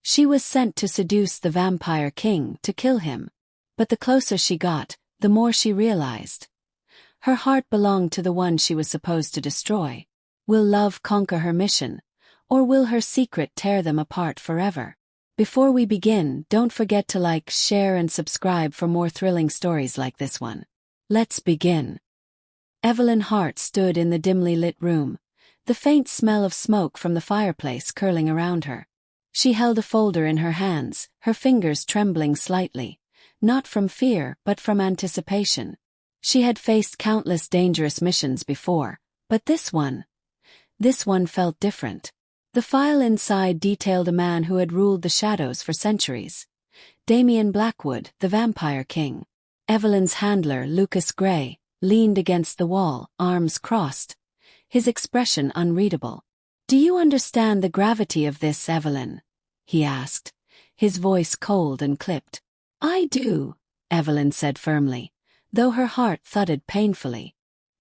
She was sent to seduce the vampire king, to kill him. But the closer she got, the more she realized. Her heart belonged to the one she was supposed to destroy. Will love conquer her mission, or will her secret tear them apart forever? Before we begin, don't forget to like, share and subscribe for more thrilling stories like this one. Let's begin. Evelyn Hart stood in the dimly lit room, the faint smell of smoke from the fireplace curling around her. She held a folder in her hands, her fingers trembling slightly, not from fear but from anticipation. She had faced countless dangerous missions before, but this one felt different. The file inside detailed a man who had ruled the shadows for centuries. Damian Blackwood, the vampire king. Evelyn's handler, Lucas Gray, leaned against the wall, arms crossed, his expression unreadable. "Do you understand the gravity of this, Evelyn?" he asked, his voice cold and clipped. "I do," Evelyn said firmly, though her heart thudded painfully.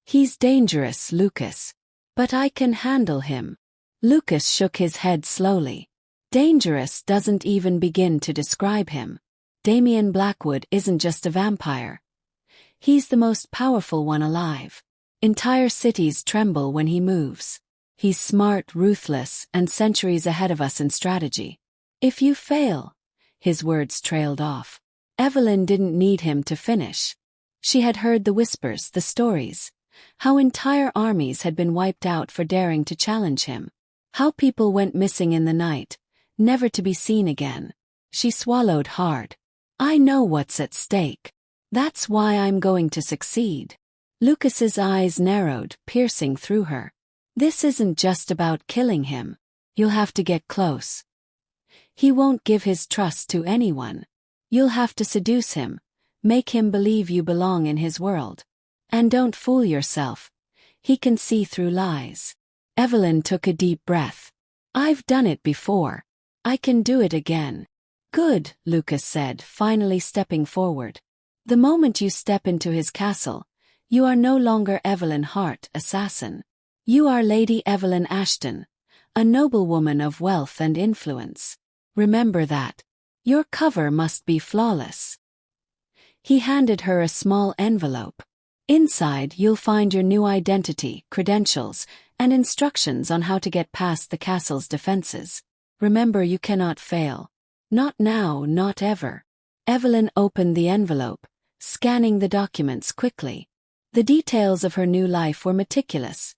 "He's dangerous, Lucas. But I can handle him." Lucas shook his head slowly. "Dangerous doesn't even begin to describe him. Damian Blackwood isn't just a vampire. He's the most powerful one alive. Entire cities tremble when he moves. He's smart, ruthless, and centuries ahead of us in strategy. If you fail..." His words trailed off. Evelyn didn't need him to finish. She had heard the whispers, the stories. How entire armies had been wiped out for daring to challenge him. How people went missing in the night, never to be seen again. She swallowed hard. "I know what's at stake. That's why I'm going to succeed." Lucas's eyes narrowed, piercing through her. "This isn't just about killing him. You'll have to get close. He won't give his trust to anyone. You'll have to seduce him, make him believe you belong in his world. And don't fool yourself. He can see through lies." Evelyn took a deep breath. "I've done it before. I can do it again." "Good," Lucas said, finally stepping forward. "The moment you step into his castle, you are no longer Evelyn Hart, assassin. You are Lady Evelyn Ashton, a noblewoman of wealth and influence. Remember that. Your cover must be flawless." He handed her a small envelope. "Inside you'll find your new identity, credentials, and instructions on how to get past the castle's defenses. Remember, you cannot fail. Not now, not ever." Evelyn opened the envelope, scanning the documents quickly. The details of her new life were meticulous.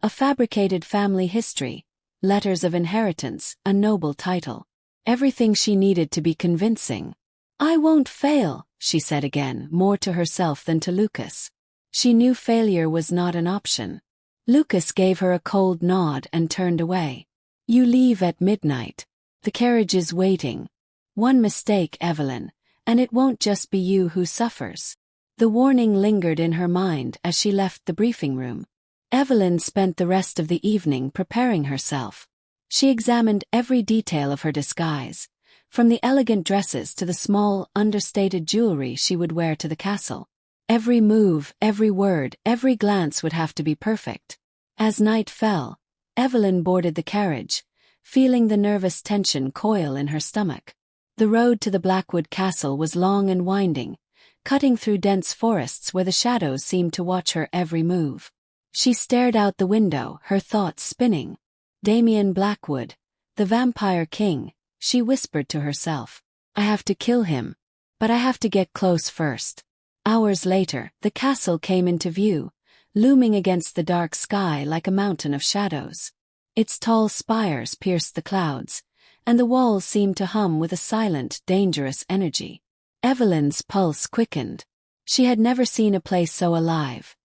A fabricated family history, letters of inheritance, a noble title. Everything she needed to be convincing. "I won't fail," she said again, more to herself than to Lucas. She knew failure was not an option. Lucas gave her a cold nod and turned away. "You leave at midnight. The carriage is waiting. One mistake, Evelyn, and it won't just be you who suffers." The warning lingered in her mind as she left the briefing room. Evelyn spent the rest of the evening preparing herself. She examined every detail of her disguise, from the elegant dresses to the small, understated jewelry she would wear to the castle. Every move, every word, every glance would have to be perfect. As night fell, Evelyn boarded the carriage, feeling the nervous tension coil in her stomach. The road to the Blackwood castle was long and winding, cutting through dense forests where the shadows seemed to watch her every move. She stared out the window, her thoughts spinning. "Damian Blackwood, the vampire king," she whispered to herself. "I have to kill him. But I have to get close first." Hours later, the castle came into view, looming against the dark sky like a mountain of shadows. Its tall spires pierced the clouds, and the walls seemed to hum with a silent, dangerous energy. Evelyn's pulse quickened. She had never seen a place so alive.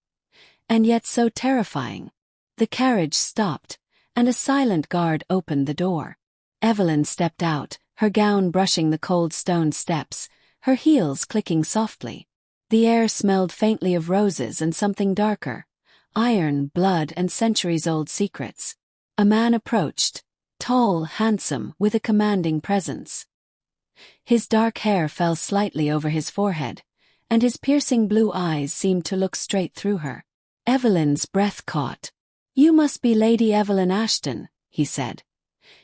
And yet so terrifying. The carriage stopped, and a silent guard opened the door. Evelyn stepped out, her gown brushing the cold stone steps, her heels clicking softly. The air smelled faintly of roses and something darker, iron, blood, and centuries-old secrets. A man approached, tall, handsome, with a commanding presence. His dark hair fell slightly over his forehead, and his piercing blue eyes seemed to look straight through her. Evelyn's breath caught. "You must be Lady Evelyn Ashton," he said.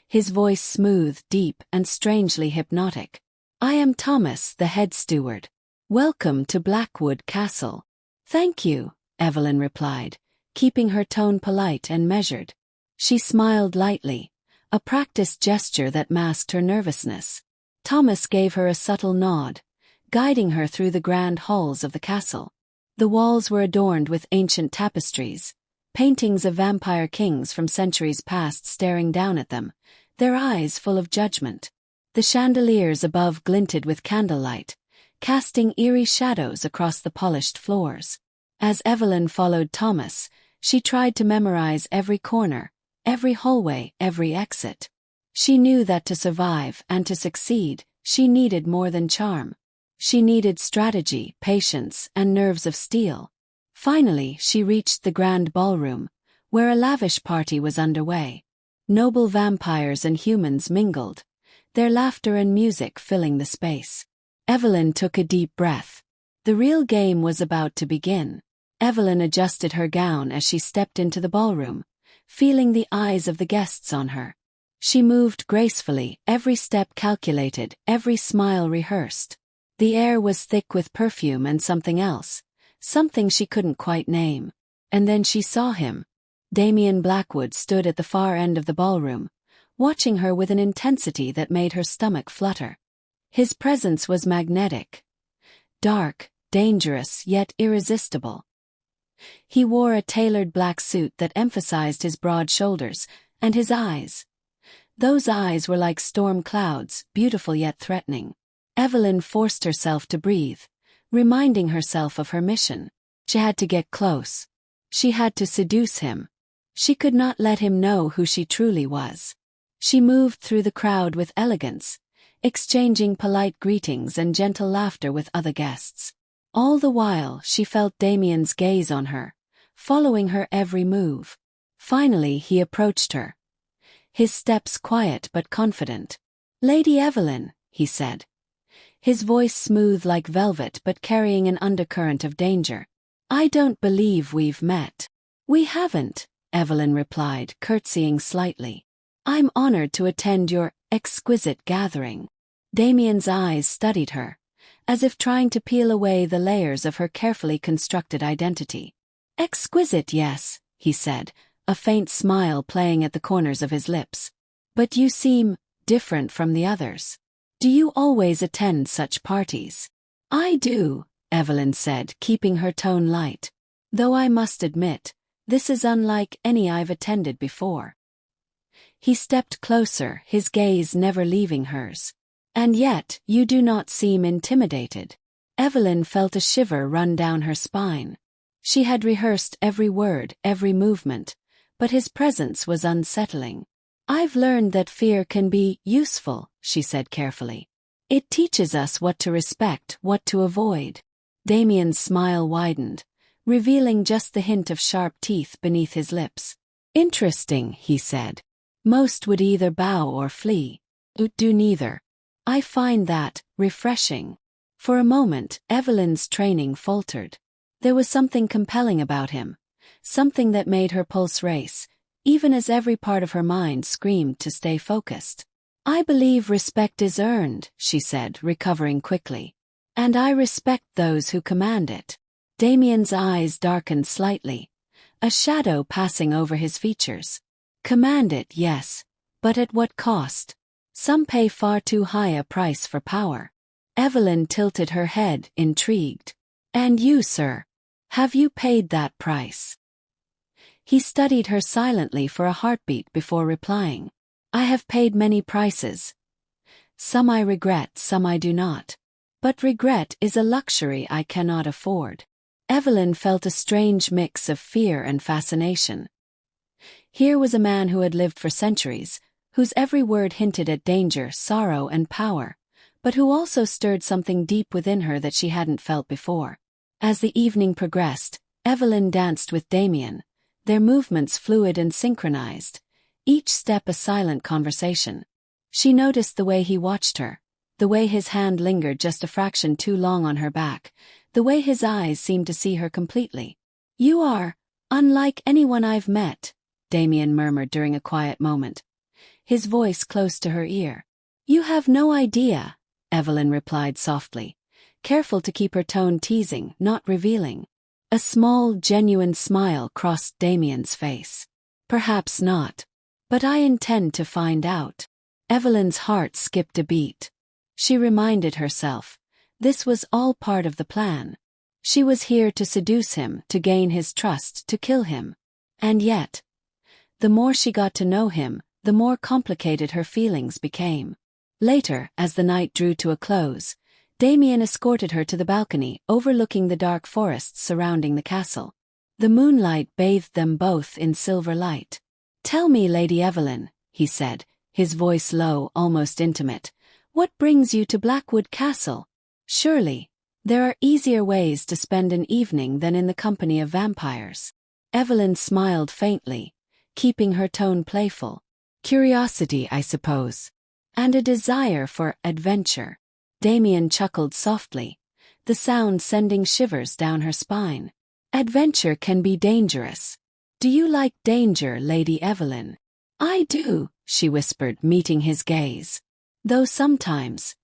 his voice smooth, deep, and strangely hypnotic. "I am Thomas, the head steward. Welcome to Blackwood Castle." "Thank you," Evelyn replied, keeping her tone polite and measured. She smiled lightly, a practiced gesture that masked her nervousness. Thomas gave her a subtle nod, guiding her through the grand halls of the castle. The walls were adorned with ancient tapestries, paintings of vampire kings from centuries past staring down at them, their eyes full of judgment. The chandeliers above glinted with candlelight, casting eerie shadows across the polished floors. As Evelyn followed Thomas, she tried to memorize every corner, every hallway, every exit. She knew that to survive and to succeed, she needed more than charm. She needed strategy, patience, and nerves of steel. Finally, she reached the grand ballroom, where a lavish party was underway. Noble vampires and humans mingled, their laughter and music filling the space. Evelyn took a deep breath. The real game was about to begin. Evelyn adjusted her gown as she stepped into the ballroom, feeling the eyes of the guests on her. She moved gracefully, every step calculated, every smile rehearsed. The air was thick with perfume and something else, something she couldn't quite name. And then she saw him. Damian Blackwood stood at the far end of the ballroom, watching her with an intensity that made her stomach flutter. His presence was magnetic. Dark, dangerous, yet irresistible. He wore a tailored black suit that emphasized his broad shoulders, and his eyes. Those eyes were like storm clouds, beautiful yet threatening. Evelyn forced herself to breathe, reminding herself of her mission. She had to get close. She had to seduce him. She could not let him know who she truly was. She moved through the crowd with elegance, exchanging polite greetings and gentle laughter with other guests. All the while, she felt Damian's gaze on her, following her every move. Finally, he approached her, his steps quiet but confident. "Lady Evelyn," he said, his voice smooth like velvet but carrying an undercurrent of danger. "I don't believe we've met." "We haven't," Evelyn replied, curtsying slightly. "I'm honored to attend your exquisite gathering." Damian's eyes studied her, as if trying to peel away the layers of her carefully constructed identity. "Exquisite, yes," he said, a faint smile playing at the corners of his lips. "But you seem different from the others. Do you always attend such parties?" "I do," Evelyn said, keeping her tone light. "Though I must admit, this is unlike any I've attended before." He stepped closer, his gaze never leaving hers. "And yet, you do not seem intimidated." Evelyn felt a shiver run down her spine. She had rehearsed every word, every movement, but his presence was unsettling. "I've learned that fear can be useful," she said carefully. "It teaches us what to respect, what to avoid." Damian's smile widened, revealing just the hint of sharp teeth beneath his lips. "Interesting," he said. "Most would either bow or flee. You do neither. I find that refreshing." For a moment, Evelyn's training faltered. There was something compelling about him, something that made her pulse race, even as every part of her mind screamed to stay focused. "I believe respect is earned," she said, recovering quickly. "And I respect those who command it." Damian's eyes darkened slightly, a shadow passing over his features. "Command it, yes, but at what cost? Some pay far too high a price for power." Evelyn tilted her head, intrigued. "And you, sir? Have you paid that price?" He studied her silently for a heartbeat before replying. "I have paid many prices. Some I regret, some I do not. But regret is a luxury I cannot afford." Evelyn felt a strange mix of fear and fascination. Here was a man who had lived for centuries, whose every word hinted at danger, sorrow, and power, but who also stirred something deep within her that she hadn't felt before. As the evening progressed, Evelyn danced with Damian, their movements fluid and synchronized, each step a silent conversation. She noticed the way he watched her, the way his hand lingered just a fraction too long on her back, the way his eyes seemed to see her completely. "You are unlike anyone I've met," Damian murmured during a quiet moment. his voice close to her ear. "You have no idea," Evelyn replied softly, careful to keep her tone teasing, not revealing. A small, genuine smile crossed Damian's face. "Perhaps not. But I intend to find out." Evelyn's heart skipped a beat. She reminded herself, this was all part of the plan. She was here to seduce him, to gain his trust, to kill him. And yet, the more she got to know him, the more complicated her feelings became. Later, as the night drew to a close, Damian escorted her to the balcony overlooking the dark forests surrounding the castle. The moonlight bathed them both in silver light. "Tell me, Lady Evelyn," he said, his voice low, almost intimate, "what brings you to Blackwood Castle? Surely, there are easier ways to spend an evening than in the company of vampires." Evelyn smiled faintly, keeping her tone playful. "Curiosity, I suppose. And a desire for adventure." Damian chuckled softly, the sound sending shivers down her spine. "Adventure can be dangerous. Do you like danger, Lady Evelyn?" "I do," she whispered, meeting his gaze. "Though sometimes,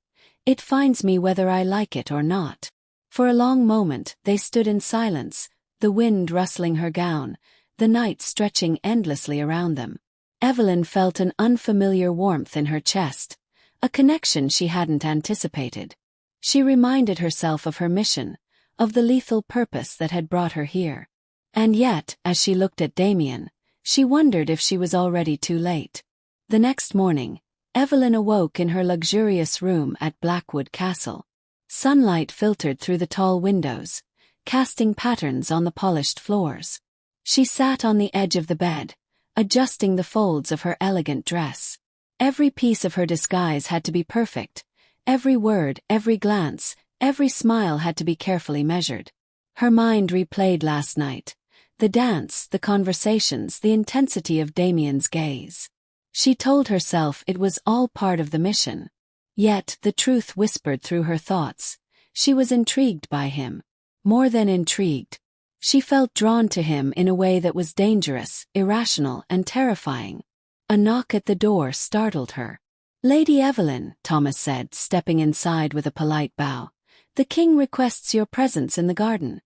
it finds me whether I like it or not." For a long moment they stood in silence, the wind rustling her gown, the night stretching endlessly around them. Evelyn felt an unfamiliar warmth in her chest, a connection she hadn't anticipated. She reminded herself of her mission, of the lethal purpose that had brought her here. And yet, as she looked at Damian, she wondered if she was already too late. The next morning, Evelyn awoke in her luxurious room at Blackwood Castle. Sunlight filtered through the tall windows, casting patterns on the polished floors. She sat on the edge of the bed, adjusting the folds of her elegant dress. Every piece of her disguise had to be perfect. Every word, every glance, every smile had to be carefully measured. Her mind replayed last night. The dance, the conversations, the intensity of Damian's gaze. She told herself it was all part of the mission. Yet, the truth whispered through her thoughts. She was intrigued by him. More than intrigued. She felt drawn to him in a way that was dangerous, irrational, and terrifying. A knock at the door startled her. "Lady Evelyn," Thomas said, stepping inside with a polite bow, "the king requests your presence in the garden.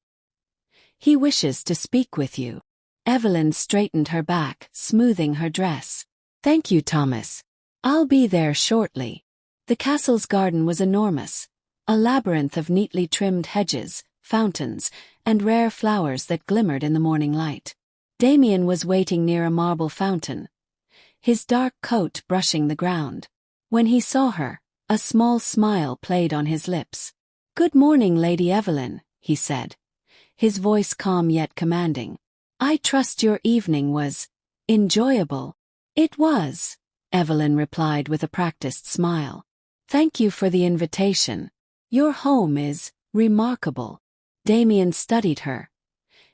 He wishes to speak with you." Evelyn straightened her back, smoothing her dress. "Thank you, Thomas. I'll be there shortly." The castle's garden was enormous, a labyrinth of neatly trimmed hedges, fountains, and rare flowers that glimmered in the morning light. Damian was waiting near a marble fountain, his dark coat brushing the ground. When he saw her, a small smile played on his lips. "Good morning, Lady Evelyn," he said, his voice calm yet commanding. "I trust your evening was enjoyable." "It was," Evelyn replied with a practiced smile. "Thank you for the invitation. Your home is remarkable." Damian studied her,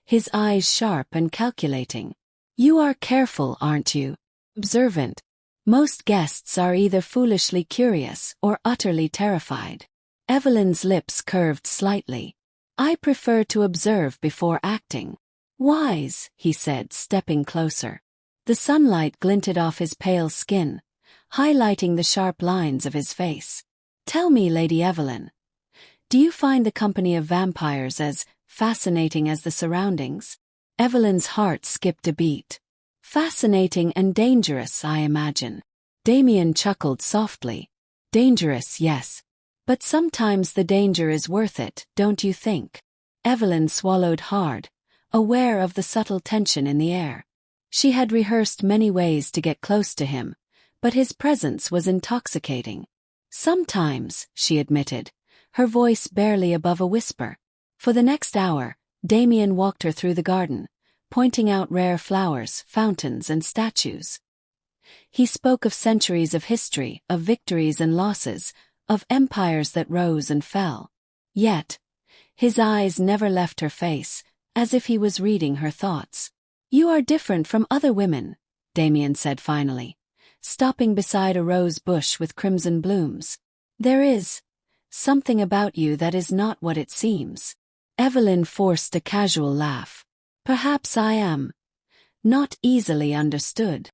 his eyes sharp and calculating. "You are careful, aren't you? Observant. Most guests are either foolishly curious or utterly terrified." Evelyn's lips curved slightly. "I prefer to observe before acting." "Wise," he said, stepping closer. The sunlight glinted off his pale skin, highlighting the sharp lines of his face. "Tell me, Lady Evelyn, do you find the company of vampires as fascinating as the surroundings?" Evelyn's heart skipped a beat. "Fascinating and dangerous, I imagine." Damian chuckled softly. "Dangerous, yes. But sometimes the danger is worth it, don't you think?" Evelyn swallowed hard, aware of the subtle tension in the air. She had rehearsed many ways to get close to him, but his presence was intoxicating. "Sometimes," she admitted, her voice barely above a whisper. For the next hour, Damian walked her through the garden, pointing out rare flowers, fountains, and statues. He spoke of centuries of history, of victories and losses, of empires that rose and fell. Yet, his eyes never left her face, as if he was reading her thoughts. "You are different from other women," Damian said finally, stopping beside a rose bush with crimson blooms. "There is something about you that is not what it seems." Evelyn forced a casual laugh. "Perhaps I am not easily understood."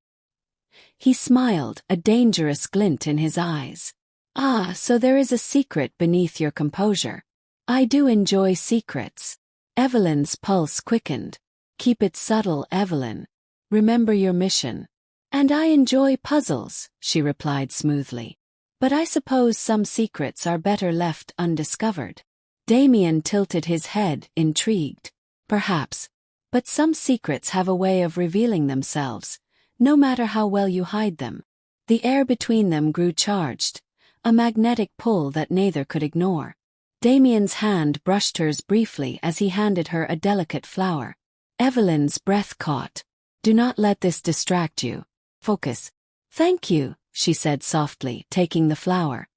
He smiled, a dangerous glint in his eyes. "Ah, so there is a secret beneath your composure. I do enjoy secrets." Evelyn's pulse quickened. "Keep it subtle, Evelyn. Remember your mission." "And I enjoy puzzles," she replied smoothly. "But I suppose some secrets are better left undiscovered." Damian tilted his head, intrigued. "Perhaps. But some secrets have a way of revealing themselves, no matter how well you hide them." The air between them grew charged, a magnetic pull that neither could ignore. Damian's hand brushed hers briefly as he handed her a delicate flower. Evelyn's breath caught. "Do not let this distract you. Focus." "Thank you," she said softly, taking the flower.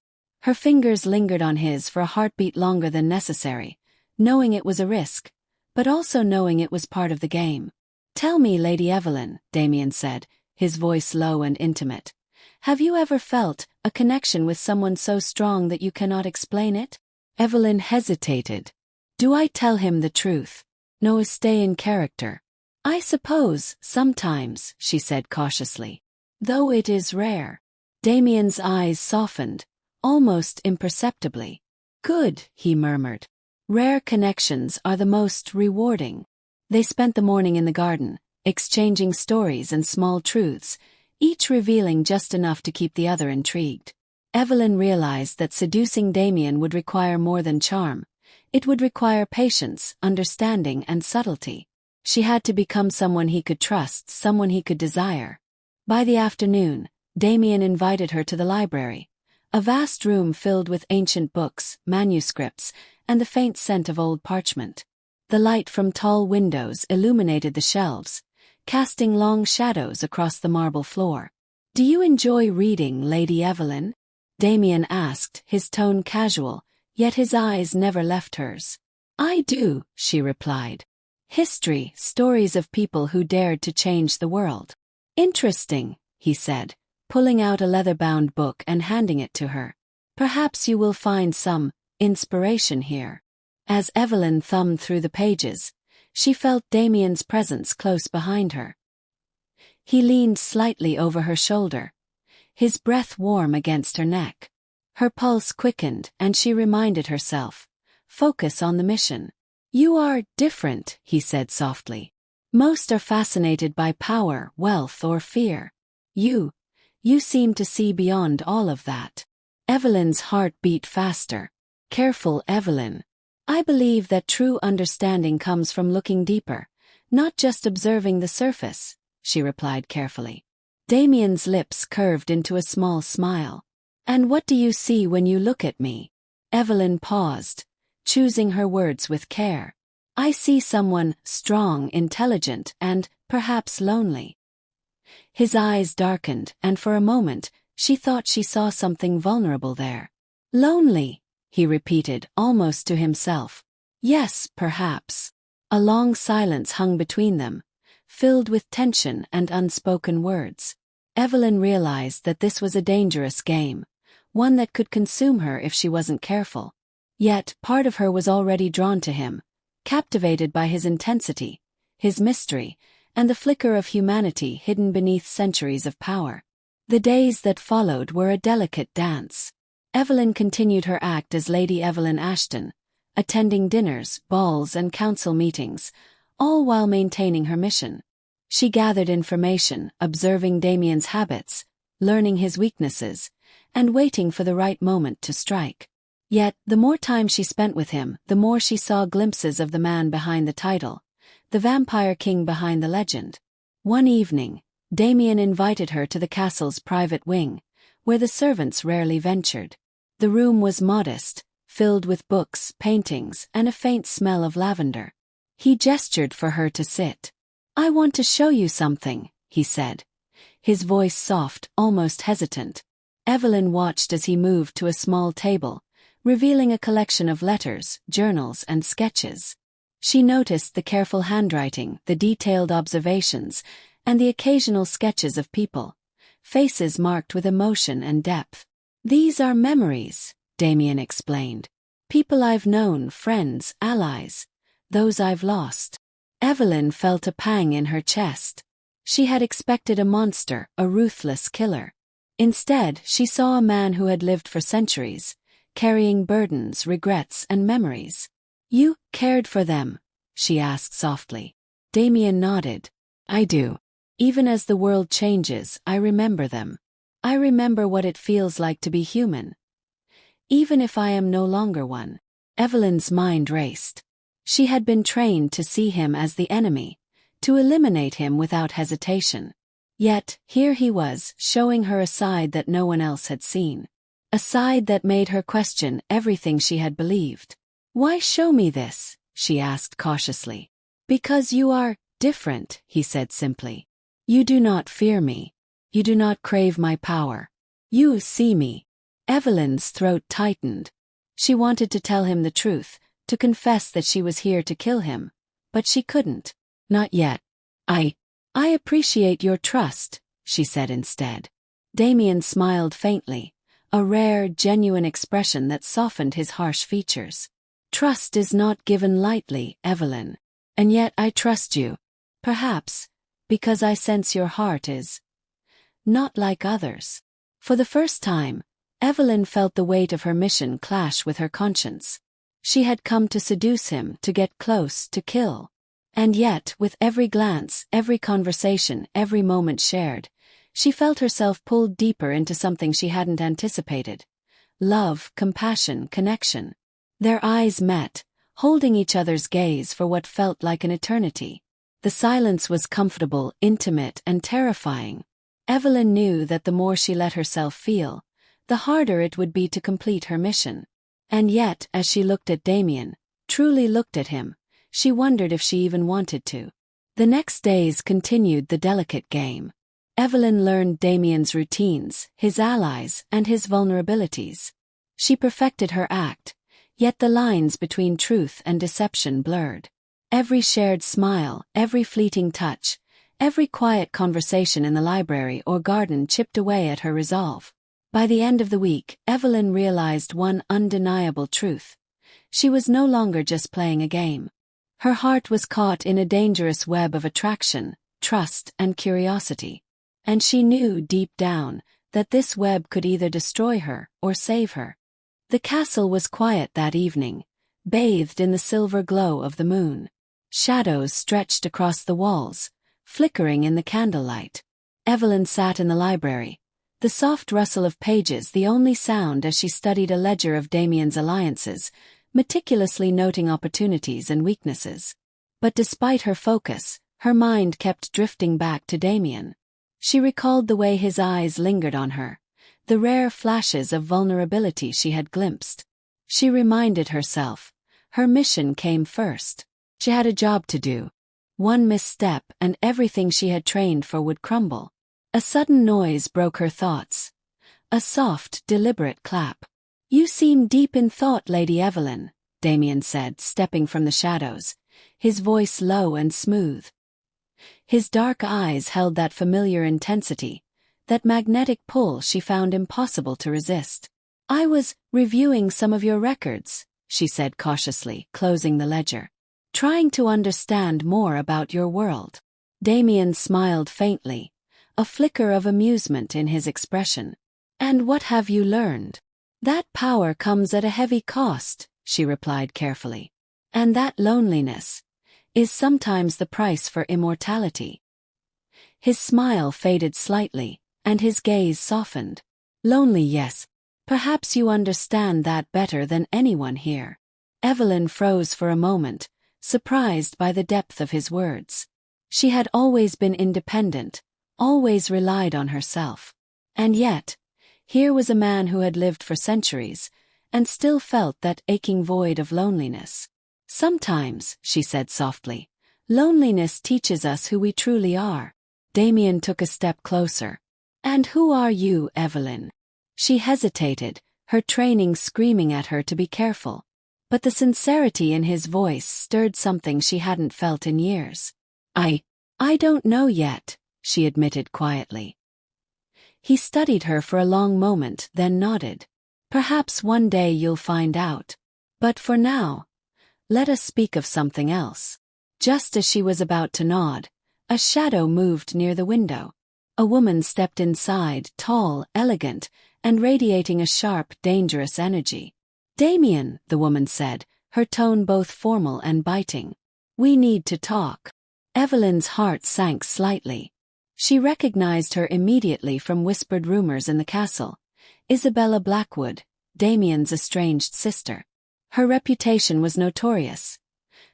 Her fingers lingered on his for a heartbeat longer than necessary, knowing it was a risk, but also knowing it was part of the game. "Tell me, Lady Evelyn," Damian said, his voice low and intimate. "Have you ever felt a connection with someone so strong that you cannot explain it?" Evelyn hesitated. "Do I tell him the truth? No, stay in character." "I suppose, sometimes," she said cautiously. "Though it is rare." Damian's eyes softened, almost imperceptibly. "Good," he murmured. "Rare connections are the most rewarding." They spent the morning in the garden, exchanging stories and small truths, each revealing just enough to keep the other intrigued. Evelyn realized that seducing Damian would require more than charm. It would require patience, understanding, and subtlety. She had to become someone he could trust, someone he could desire. By the afternoon, Damian invited her to the library, a vast room filled with ancient books, manuscripts, and the faint scent of old parchment. The light from tall windows illuminated the shelves, casting long shadows across the marble floor. "Do you enjoy reading, Lady Evelyn?" Damian asked, his tone casual, yet his eyes never left hers. "I do," she replied. "History, stories of people who dared to change the world." "Interesting," he said, pulling out a leather-bound book and handing it to her. "Perhaps you will find some inspiration here." As Evelyn thumbed through the pages, she felt Damian's presence close behind her. He leaned slightly over her shoulder, his breath warm against her neck. Her pulse quickened, and she reminded herself, "Focus on the mission." "You are different," he said softly. "Most are fascinated by power, wealth, or fear. You seem to see beyond all of that." Evelyn's heart beat faster. "Careful, Evelyn. I believe that true understanding comes from looking deeper, not just observing the surface," she replied carefully. Damian's lips curved into a small smile. "And what do you see when you look at me?" Evelyn paused, choosing her words with care. "I see someone strong, intelligent, and perhaps lonely." His eyes darkened, and for a moment, she thought she saw something vulnerable there. "Lonely," he repeated, almost to himself. "Yes, perhaps." A long silence hung between them, filled with tension and unspoken words. Evelyn realized that this was a dangerous game, one that could consume her if she wasn't careful. Yet, part of her was already drawn to him, captivated by his intensity, his mystery, and the flicker of humanity hidden beneath centuries of power. The days that followed were a delicate dance. Evelyn continued her act as Lady Evelyn Ashton, attending dinners, balls, and council meetings, all while maintaining her mission. She gathered information, observing Damian's habits, learning his weaknesses, and waiting for the right moment to strike. Yet, the more time she spent with him, the more she saw glimpses of the man behind the title, the vampire king behind the legend. One evening, Damian invited her to the castle's private wing, where the servants rarely ventured. The room was modest, filled with books, paintings, and a faint smell of lavender. He gestured for her to sit. "I want to show you something," he said, his voice soft, almost hesitant. Evelyn watched as he moved to a small table, revealing a collection of letters, journals, and sketches. She noticed the careful handwriting, the detailed observations, and the occasional sketches of people, faces marked with emotion and depth. "These are memories," Damian explained. "People I've known, friends, allies, those I've lost." Evelyn felt a pang in her chest. She had expected a monster, a ruthless killer. Instead, she saw a man who had lived for centuries, carrying burdens, regrets, and memories. "You cared for them?" she asked softly. Damian nodded. "I do. Even as the world changes, I remember them. I remember what it feels like to be human. Even if I am no longer one." Evelyn's mind raced. She had been trained to see him as the enemy, to eliminate him without hesitation. Yet, here he was, showing her a side that no one else had seen. A side that made her question everything she had believed. "Why show me this?" she asked cautiously. "Because you are different," he said simply. "You do not fear me. You do not crave my power. You see me." Evelyn's throat tightened. She wanted to tell him the truth, to confess that she was here to kill him. But she couldn't. "Not yet. I appreciate your trust," she said instead. Damian smiled faintly, a rare, genuine expression that softened his harsh features. "Trust is not given lightly, Evelyn. And yet I trust you. Perhaps, because I sense your heart is not like others." For the first time, Evelyn felt the weight of her mission clash with her conscience. She had come to seduce him, to get close, to kill. And yet, with every glance, every conversation, every moment shared, she felt herself pulled deeper into something she hadn't anticipated. Love, compassion, connection. Their eyes met, holding each other's gaze for what felt like an eternity. The silence was comfortable, intimate, and terrifying. Evelyn knew that the more she let herself feel, the harder it would be to complete her mission. And yet, as she looked at Damian, truly looked at him, she wondered if she even wanted to. The next days continued the delicate game. Evelyn learned Damian's routines, his allies, and his vulnerabilities. She perfected her act, yet the lines between truth and deception blurred. Every shared smile, every fleeting touch, every quiet conversation in the library or garden chipped away at her resolve. By the end of the week, Evelyn realized one undeniable truth. She was no longer just playing a game. Her heart was caught in a dangerous web of attraction, trust, and curiosity. And she knew deep down that this web could either destroy her or save her. The castle was quiet that evening, bathed in the silver glow of the moon. Shadows stretched across the walls, flickering in the candlelight. Evelyn sat in the library, the soft rustle of pages the only sound as she studied a ledger of Damian's alliances, meticulously noting opportunities and weaknesses. But despite her focus, her mind kept drifting back to Damian. She recalled the way his eyes lingered on her, the rare flashes of vulnerability she had glimpsed. She reminded herself, her mission came first. She had a job to do. One misstep and everything she had trained for would crumble. A sudden noise broke her thoughts. A soft, deliberate clap. "You seem deep in thought, Lady Evelyn," Damian said, stepping from the shadows, his voice low and smooth. His dark eyes held that familiar intensity, that magnetic pull she found impossible to resist. "I was reviewing some of your records," she said cautiously, closing the ledger. "Trying to understand more about your world." Damian smiled faintly, a flicker of amusement in his expression. "And what have you learned?" "That power comes at a heavy cost," she replied carefully. "And that loneliness is sometimes the price for immortality." His smile faded slightly, and his gaze softened. "Lonely, yes. Perhaps you understand that better than anyone here." Evelyn froze for a moment, surprised by the depth of his words. She had always been independent, always relied on herself. And yet, here was a man who had lived for centuries, and still felt that aching void of loneliness. "Sometimes," she said softly, "loneliness teaches us who we truly are." Damian took a step closer. "And who are you, Evelyn?" She hesitated, her training screaming at her to be careful. But the sincerity in his voice stirred something she hadn't felt in years. I don't know yet," she admitted quietly. He studied her for a long moment, then nodded. "Perhaps one day you'll find out. But for now, let us speak of something else." Just as she was about to nod, A shadow moved near the window. A woman stepped inside, tall, elegant, and radiating a sharp, dangerous energy. "Damian," the woman said, her tone both formal and biting. "We need to talk." Evelyn's heart sank slightly. She recognized her immediately from whispered rumors in the castle. Isabella Blackwood, Damian's estranged sister. Her reputation was notorious.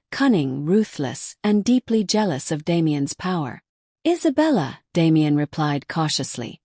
Cunning, ruthless, and deeply jealous of Damian's power. "Isabella," Damian replied cautiously,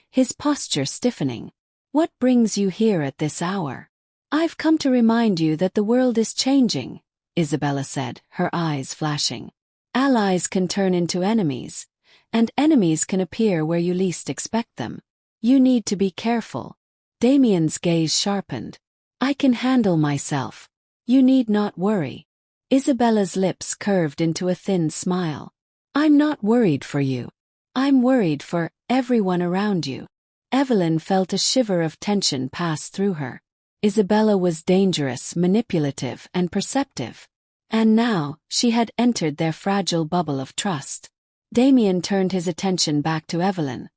his posture stiffening. "What brings you here at this hour?" "I've come to remind you that the world is changing," Isabella said, her eyes flashing. "Allies can turn into enemies, and enemies can appear where you least expect them. You need to be careful." Damian's gaze sharpened. "I can handle myself. You need not worry." Isabella's lips curved into a thin smile. "I'm not worried for you. I'm worried for everyone around you." Evelyn felt a shiver of tension pass through her. Isabella was dangerous, manipulative, and perceptive. And now, she had entered their fragile bubble of trust. Damian turned his attention back to Evelyn,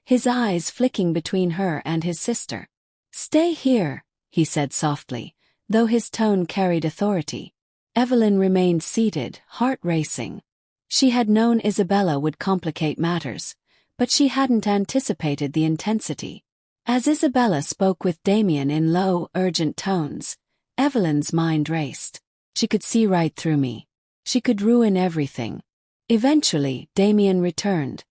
his eyes flicking between her and his sister. "Stay here," he said softly, though his tone carried authority. Evelyn remained seated, heart racing. She had known Isabella would complicate matters, but she hadn't anticipated the intensity. As Isabella spoke with Damian in low, urgent tones, Evelyn's mind raced. "She could see right through me. She could ruin everything." Eventually, Damian returned,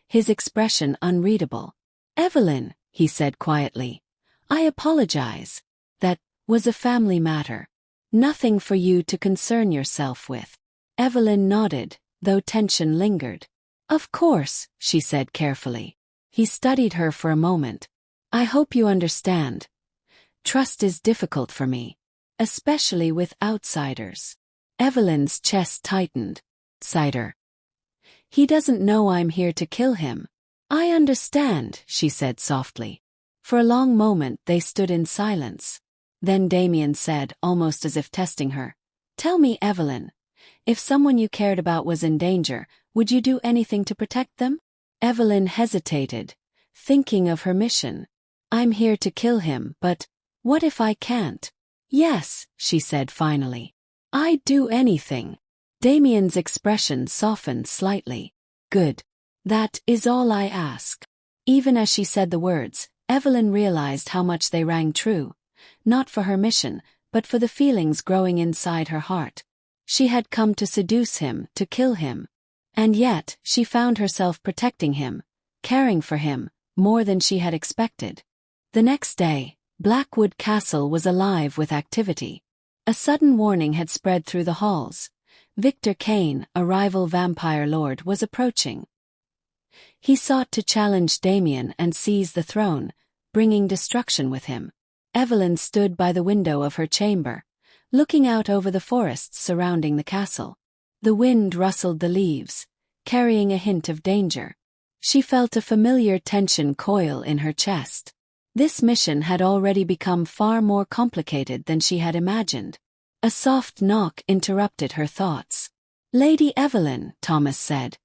his expression unreadable. "Evelyn," he said quietly, "I apologize. That was a family matter. Nothing for you to concern yourself with." Evelyn nodded, though tension lingered. "Of course," she said carefully. He studied her for a moment. "I hope you understand. Trust is difficult for me, especially with outsiders." Evelyn's chest tightened. "Outsider. He doesn't know I'm here to kill him." "I understand," she said softly. For a long moment they stood in silence. Then Damian said, almost as if testing her, "Tell me, Evelyn, if someone you cared about was in danger, would you do anything to protect them?" Evelyn hesitated, thinking of her mission. "I'm here to kill him, but what if I can't?" "Yes," she said finally. "I'd do anything." Damian's expression softened slightly. "Good. That is all I ask." Even as she said the words, Evelyn realized how much they rang true, not for her mission, but for the feelings growing inside her heart. She had come to seduce him, to kill him. And yet, she found herself protecting him, caring for him, more than she had expected. The next day, Blackwood Castle was alive with activity. A sudden warning had spread through the halls. Victor Kane, a rival vampire lord, was approaching. He sought to challenge Damian and seize the throne, bringing destruction with him. Evelyn stood by the window of her chamber, looking out over the forests surrounding the castle. The wind rustled the leaves, carrying a hint of danger. She felt a familiar tension coil in her chest. This mission had already become far more complicated than she had imagined. A soft knock interrupted her thoughts. "Lady Evelyn," Thomas said,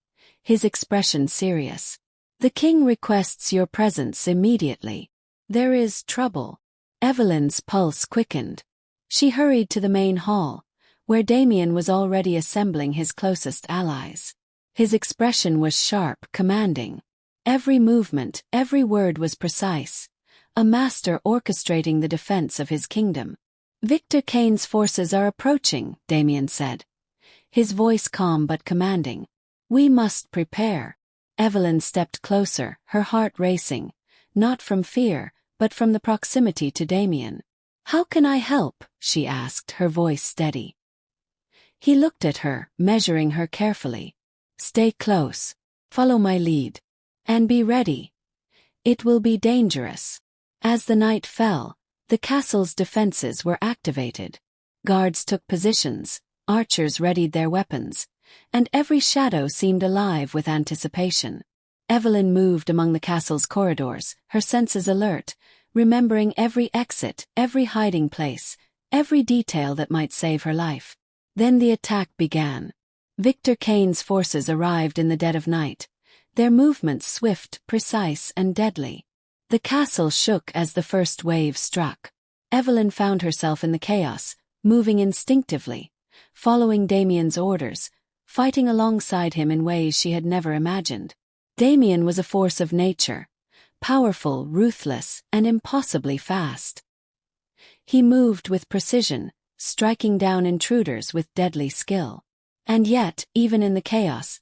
his expression serious. "The king requests your presence immediately. There is trouble." Evelyn's pulse quickened. She hurried to the main hall, where Damian was already assembling his closest allies. His expression was sharp, commanding. Every movement, every word was precise, a master orchestrating the defense of his kingdom. "Victor Kane's forces are approaching," Damian said, his voice calm but commanding. "We must prepare." Evelyn stepped closer, her heart racing, not from fear, but from the proximity to Damian. "How can I help?" she asked, her voice steady. He looked at her, measuring her carefully. "Stay close. Follow my lead. And be ready. It will be dangerous." As the night fell, the castle's defenses were activated. Guards took positions, archers readied their weapons, and every shadow seemed alive with anticipation. Evelyn moved among the castle's corridors, her senses alert, remembering every exit, every hiding place, every detail that might save her life. Then the attack began. Victor Kane's forces arrived in the dead of night, their movements swift, precise, and deadly. The castle shook as the first wave struck. Evelyn found herself in the chaos, moving instinctively, following Damian's orders, fighting alongside him in ways she had never imagined. Damian was a force of nature, powerful, ruthless, and impossibly fast. He moved with precision, striking down intruders with deadly skill. And yet, even in the chaos,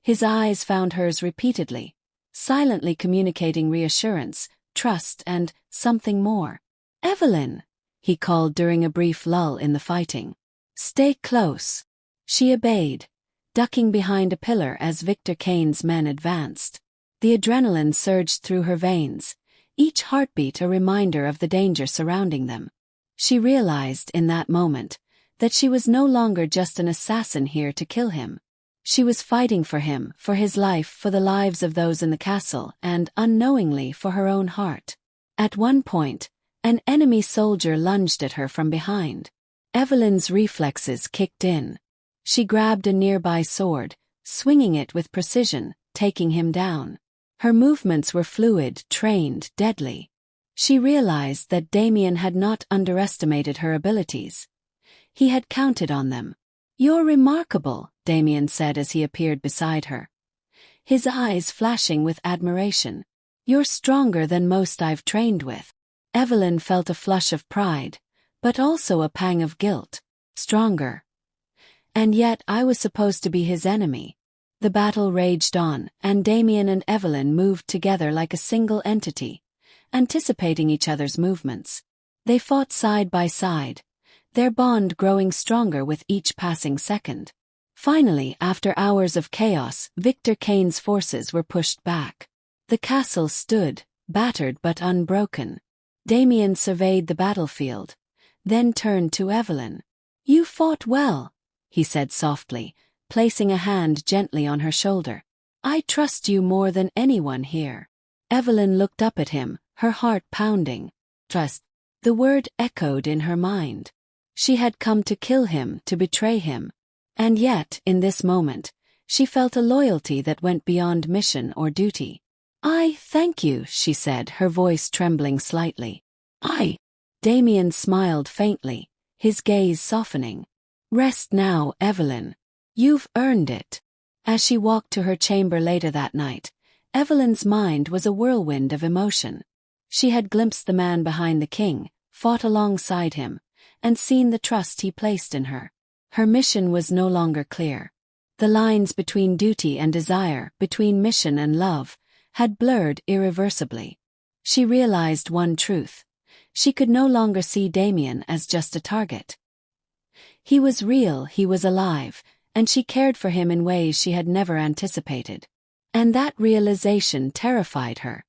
his eyes found hers repeatedly, silently communicating reassurance, trust, and something more. "Evelyn," he called during a brief lull in the fighting. "Stay close." She obeyed, ducking behind a pillar as Victor Kane's men advanced. The adrenaline surged through her veins, each heartbeat a reminder of the danger surrounding them. She realized in that moment that she was no longer just an assassin here to kill him. She was fighting for him, for his life, for the lives of those in the castle, and, unknowingly, for her own heart. At one point, an enemy soldier lunged at her from behind. Evelyn's reflexes kicked in. She grabbed a nearby sword, swinging it with precision, taking him down. Her movements were fluid, trained, deadly. She realized that Damian had not underestimated her abilities. He had counted on them. "You're remarkable," Damian said as he appeared beside her, his eyes flashing with admiration. "You're stronger than most I've trained with." Evelyn felt a flush of pride, but also a pang of guilt. Stronger. And yet I was supposed to be his enemy. The battle raged on, and Damian and Evelyn moved together like a single entity, anticipating each other's movements. They fought side by side, their bond growing stronger with each passing second. Finally, after hours of chaos, Victor Kane's forces were pushed back. The castle stood, battered but unbroken. Damian surveyed the battlefield, then turned to Evelyn. "You fought well," he said softly, placing a hand gently on her shoulder. "I trust you more than anyone here." Evelyn looked up at him, her heart pounding. Trust. The word echoed in her mind. She had come to kill him, to betray him. And yet, in this moment, she felt a loyalty that went beyond mission or duty. "I thank you," she said, her voice trembling slightly. Damian smiled faintly, his gaze softening. "Rest now, Evelyn. You've earned it." As she walked to her chamber later that night, Evelyn's mind was a whirlwind of emotion. She had glimpsed the man behind the king, fought alongside him, and seen the trust he placed in her. Her mission was no longer clear. The lines between duty and desire, between mission and love, had blurred irreversibly. She realized one truth. She could no longer see Damian as just a target. He was real, he was alive, and she cared for him in ways she had never anticipated. And that realization terrified her.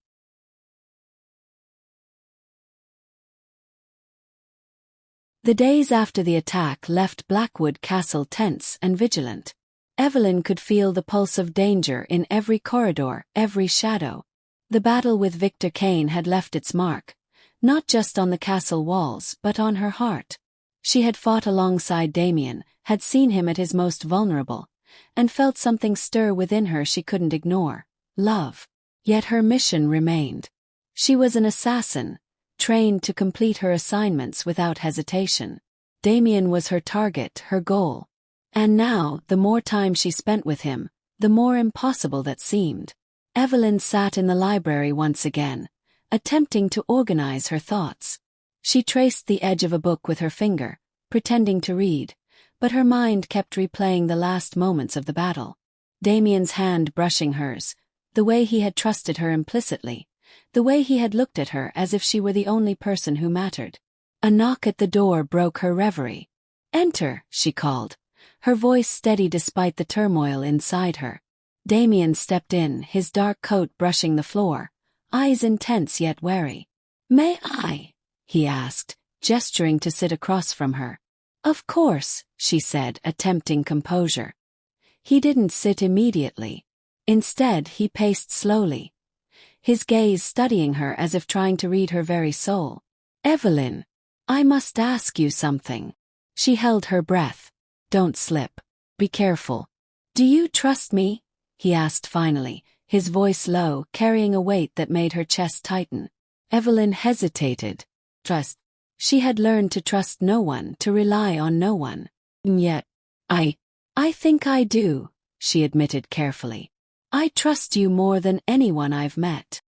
The days after the attack left Blackwood Castle tense and vigilant. Evelyn could feel the pulse of danger in every corridor, every shadow. The battle with Victor Kane had left its mark, not just on the castle walls but on her heart. She had fought alongside Damian, had seen him at his most vulnerable, and felt something stir within her she couldn't ignore: love. Yet her mission remained. She was an assassin, trained to complete her assignments without hesitation. Damian was her target, her goal. And now, the more time she spent with him, the more impossible that seemed. Evelyn sat in the library once again, attempting to organize her thoughts. She traced the edge of a book with her finger, pretending to read, but her mind kept replaying the last moments of the battle. Damian's hand brushing hers, the way he had trusted her implicitly, the way he had looked at her as if she were the only person who mattered. A knock at the door broke her reverie. "Enter," she called, her voice steady despite the turmoil inside her. Damian stepped in, his dark coat brushing the floor, eyes intense yet wary. "May I?" he asked, gesturing to sit across from her. "Of course," she said, attempting composure. He didn't sit immediately. Instead, he paced slowly, his gaze studying her as if trying to read her very soul. "Evelyn, I must ask you something." She held her breath. "Don't slip. Be careful." "Do you trust me?" he asked finally, his voice low, carrying a weight that made her chest tighten. Evelyn hesitated. Trust. She had learned to trust no one, to rely on no one. And yet, I think I do, she admitted carefully. "I trust you more than anyone I've met."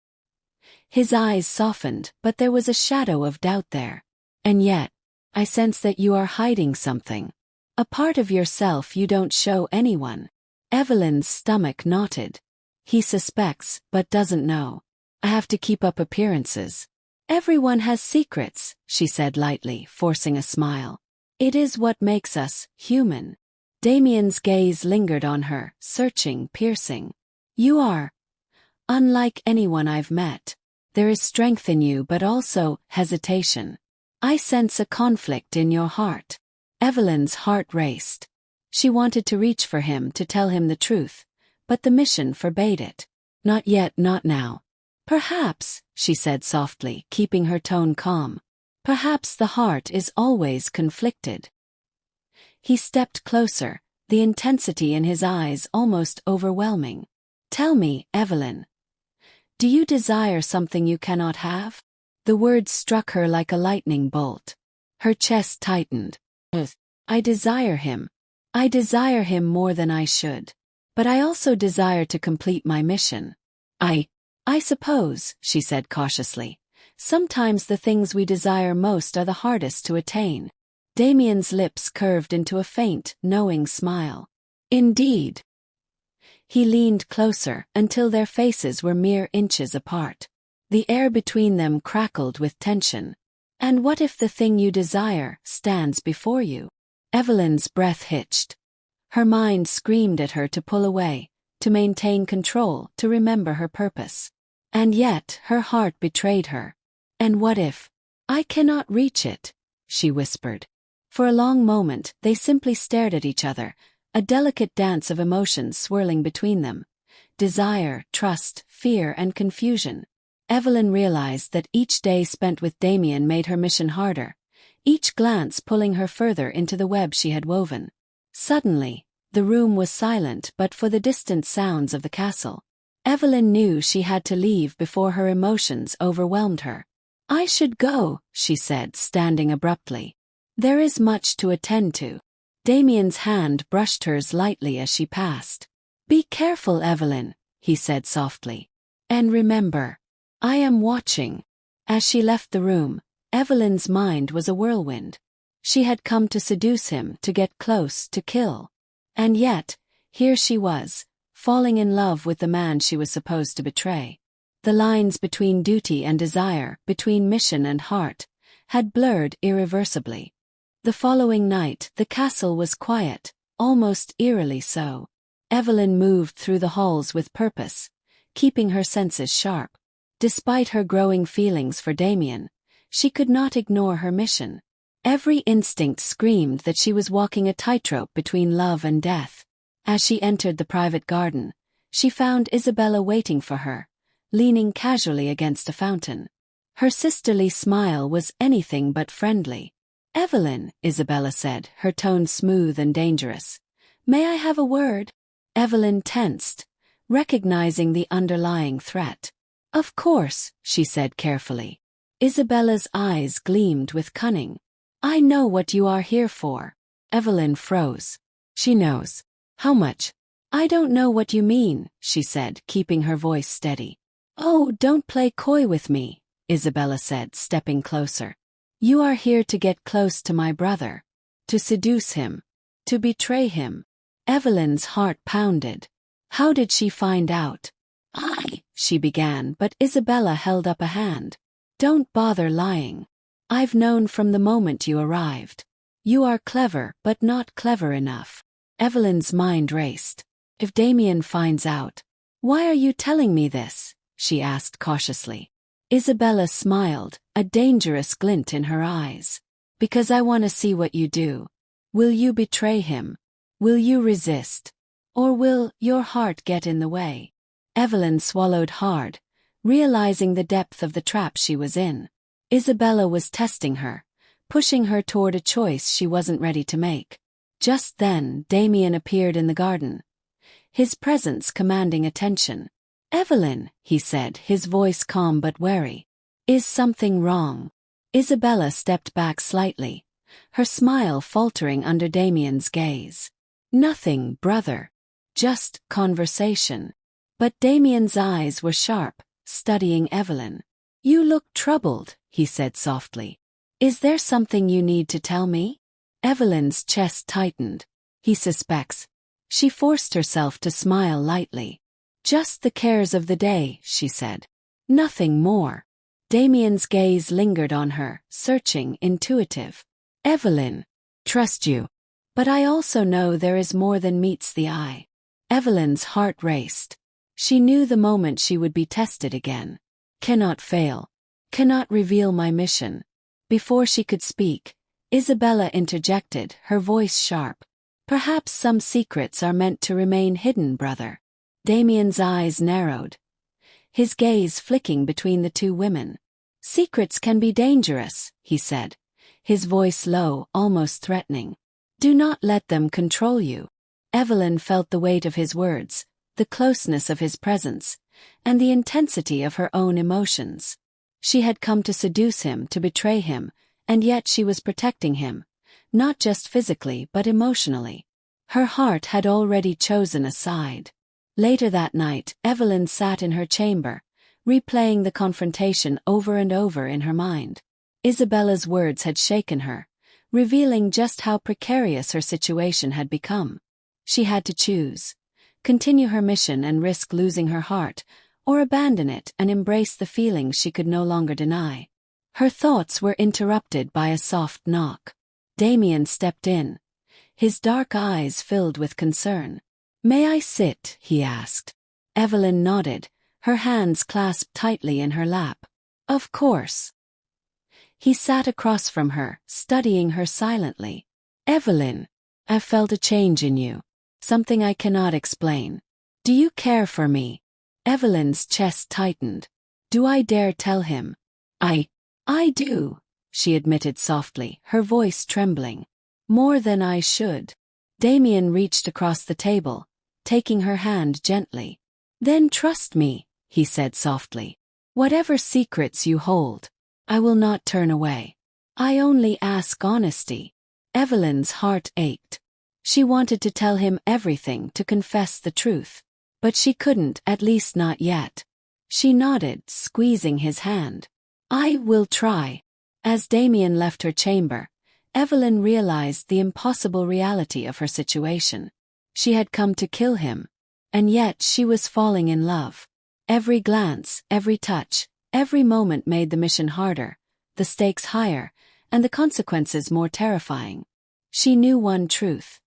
His eyes softened, but there was a shadow of doubt there. "And yet, I sense that you are hiding something. A part of yourself you don't show anyone." Evelyn's stomach knotted. "He suspects, but doesn't know. I have to keep up appearances." "Everyone has secrets," she said lightly, forcing a smile. "It is what makes us human." Damian's gaze lingered on her, searching, piercing. "You are unlike anyone I've met. There is strength in you but also hesitation. I sense a conflict in your heart." Evelyn's heart raced. She wanted to reach for him to tell him the truth, but the mission forbade it. "Not yet, not now." "Perhaps," she said softly, keeping her tone calm. "Perhaps the heart is always conflicted." He stepped closer, the intensity in his eyes almost overwhelming. "Tell me, Evelyn. Do you desire something you cannot have?" The words struck her like a lightning bolt. Her chest tightened. "I desire him. I desire him more than I should. But I also desire to complete my mission. I suppose," she said cautiously, "sometimes the things we desire most are the hardest to attain." Damian's lips curved into a faint, knowing smile. "Indeed." He leaned closer until their faces were mere inches apart. The air between them crackled with tension. "And what if the thing you desire stands before you?" Evelyn's breath hitched. Her mind screamed at her to pull away, to maintain control, to remember her purpose. And yet her heart betrayed her. "And what if I cannot reach it?" she whispered. For a long moment they simply stared at each other, a delicate dance of emotions swirling between them. Desire, trust, fear, and confusion. Evelyn realized that each day spent with Damian made her mission harder, each glance pulling her further into the web she had woven. Suddenly, the room was silent but for the distant sounds of the castle. Evelyn knew she had to leave before her emotions overwhelmed her. "I should go," she said, standing abruptly. "There is much to attend to." Damian's hand brushed hers lightly as she passed. "Be careful, Evelyn," he said softly. "And remember, I am watching." As she left the room, Evelyn's mind was a whirlwind. She had come to seduce him, to get close, to kill. And yet, here she was, falling in love with the man she was supposed to betray. The lines between duty and desire, between mission and heart, had blurred irreversibly. The following night, the castle was quiet, almost eerily so. Evelyn moved through the halls with purpose, keeping her senses sharp. Despite her growing feelings for Damian, she could not ignore her mission. Every instinct screamed that she was walking a tightrope between love and death. As she entered the private garden, she found Isabella waiting for her, leaning casually against a fountain. Her sisterly smile was anything but friendly. "Evelyn," Isabella said, her tone smooth and dangerous. "May I have a word?" Evelyn tensed, recognizing the underlying threat. "Of course," she said carefully. Isabella's eyes gleamed with cunning. "I know what you are here for." Evelyn froze. "She knows. How much?" "I don't know what you mean," she said, keeping her voice steady. "Oh, don't play coy with me," Isabella said, stepping closer. "You are here to get close to my brother. To seduce him. To betray him." Evelyn's heart pounded. How did she find out? She began, but Isabella held up a hand. "Don't bother lying. I've known from the moment you arrived. You are clever, but not clever enough." Evelyn's mind raced. "If Damian finds out." "Why are you telling me this?" she asked cautiously. Isabella smiled, a dangerous glint in her eyes. "Because I want to see what you do. Will you betray him? Will you resist? Or will your heart get in the way?" Evelyn swallowed hard, realizing the depth of the trap she was in. Isabella was testing her, pushing her toward a choice she wasn't ready to make. Just then, Damian appeared in the garden. his presence commanding attention. "Evelyn," he said, his voice calm but wary. "Is something wrong?" Isabella stepped back slightly, her smile faltering under Damian's gaze. "Nothing, brother. Just conversation." But Damian's eyes were sharp, studying Evelyn. "You look troubled," he said softly. "Is there something you need to tell me?" Evelyn's chest tightened. "He suspects." She forced herself to smile lightly. "Just the cares of the day," she said. "Nothing more." Damian's gaze lingered on her, searching, intuitive. "Evelyn, trust you. But I also know there is more than meets the eye." Evelyn's heart raced. She knew the moment she would be tested again. "Cannot fail. Cannot reveal my mission." Before she could speak, Isabella interjected, her voice sharp. "Perhaps some secrets are meant to remain hidden, brother." Damian's eyes narrowed, his gaze flicking between the two women. "Secrets can be dangerous," he said, his voice low, almost threatening. "Do not let them control you." Evelyn felt the weight of his words, the closeness of his presence, and the intensity of her own emotions. She had come to seduce him, to betray him, and yet she was protecting him, not just physically but emotionally. Her heart had already chosen a side. Later that night, Evelyn sat in her chamber, replaying the confrontation over and over in her mind. Isabella's words had shaken her, revealing just how precarious her situation had become. She had to choose: continue her mission and risk losing her heart, or abandon it and embrace the feelings she could no longer deny. Her thoughts were interrupted by a soft knock. Damian stepped in, his dark eyes filled with concern. "May I sit?" he asked. Evelyn nodded, her hands clasped tightly in her lap. "Of course." He sat across from her, studying her silently. "Evelyn, I've felt a change in you. Something I cannot explain. Do you care for me?" Evelyn's chest tightened. "Do I dare tell him?" I do," she admitted softly, her voice trembling. "More than I should." Damian reached across the table, taking her hand gently. "Then trust me," he said softly. "Whatever secrets you hold, I will not turn away. I only ask honesty." Evelyn's heart ached. She wanted to tell him everything, to confess the truth. But she couldn't, at least not yet. She nodded, squeezing his hand. "I will try." As Damian left her chamber, Evelyn realized the impossible reality of her situation. She had come to kill him, and yet she was falling in love. Every glance, every touch, every moment made the mission harder, the stakes higher, and the consequences more terrifying. She knew one truth: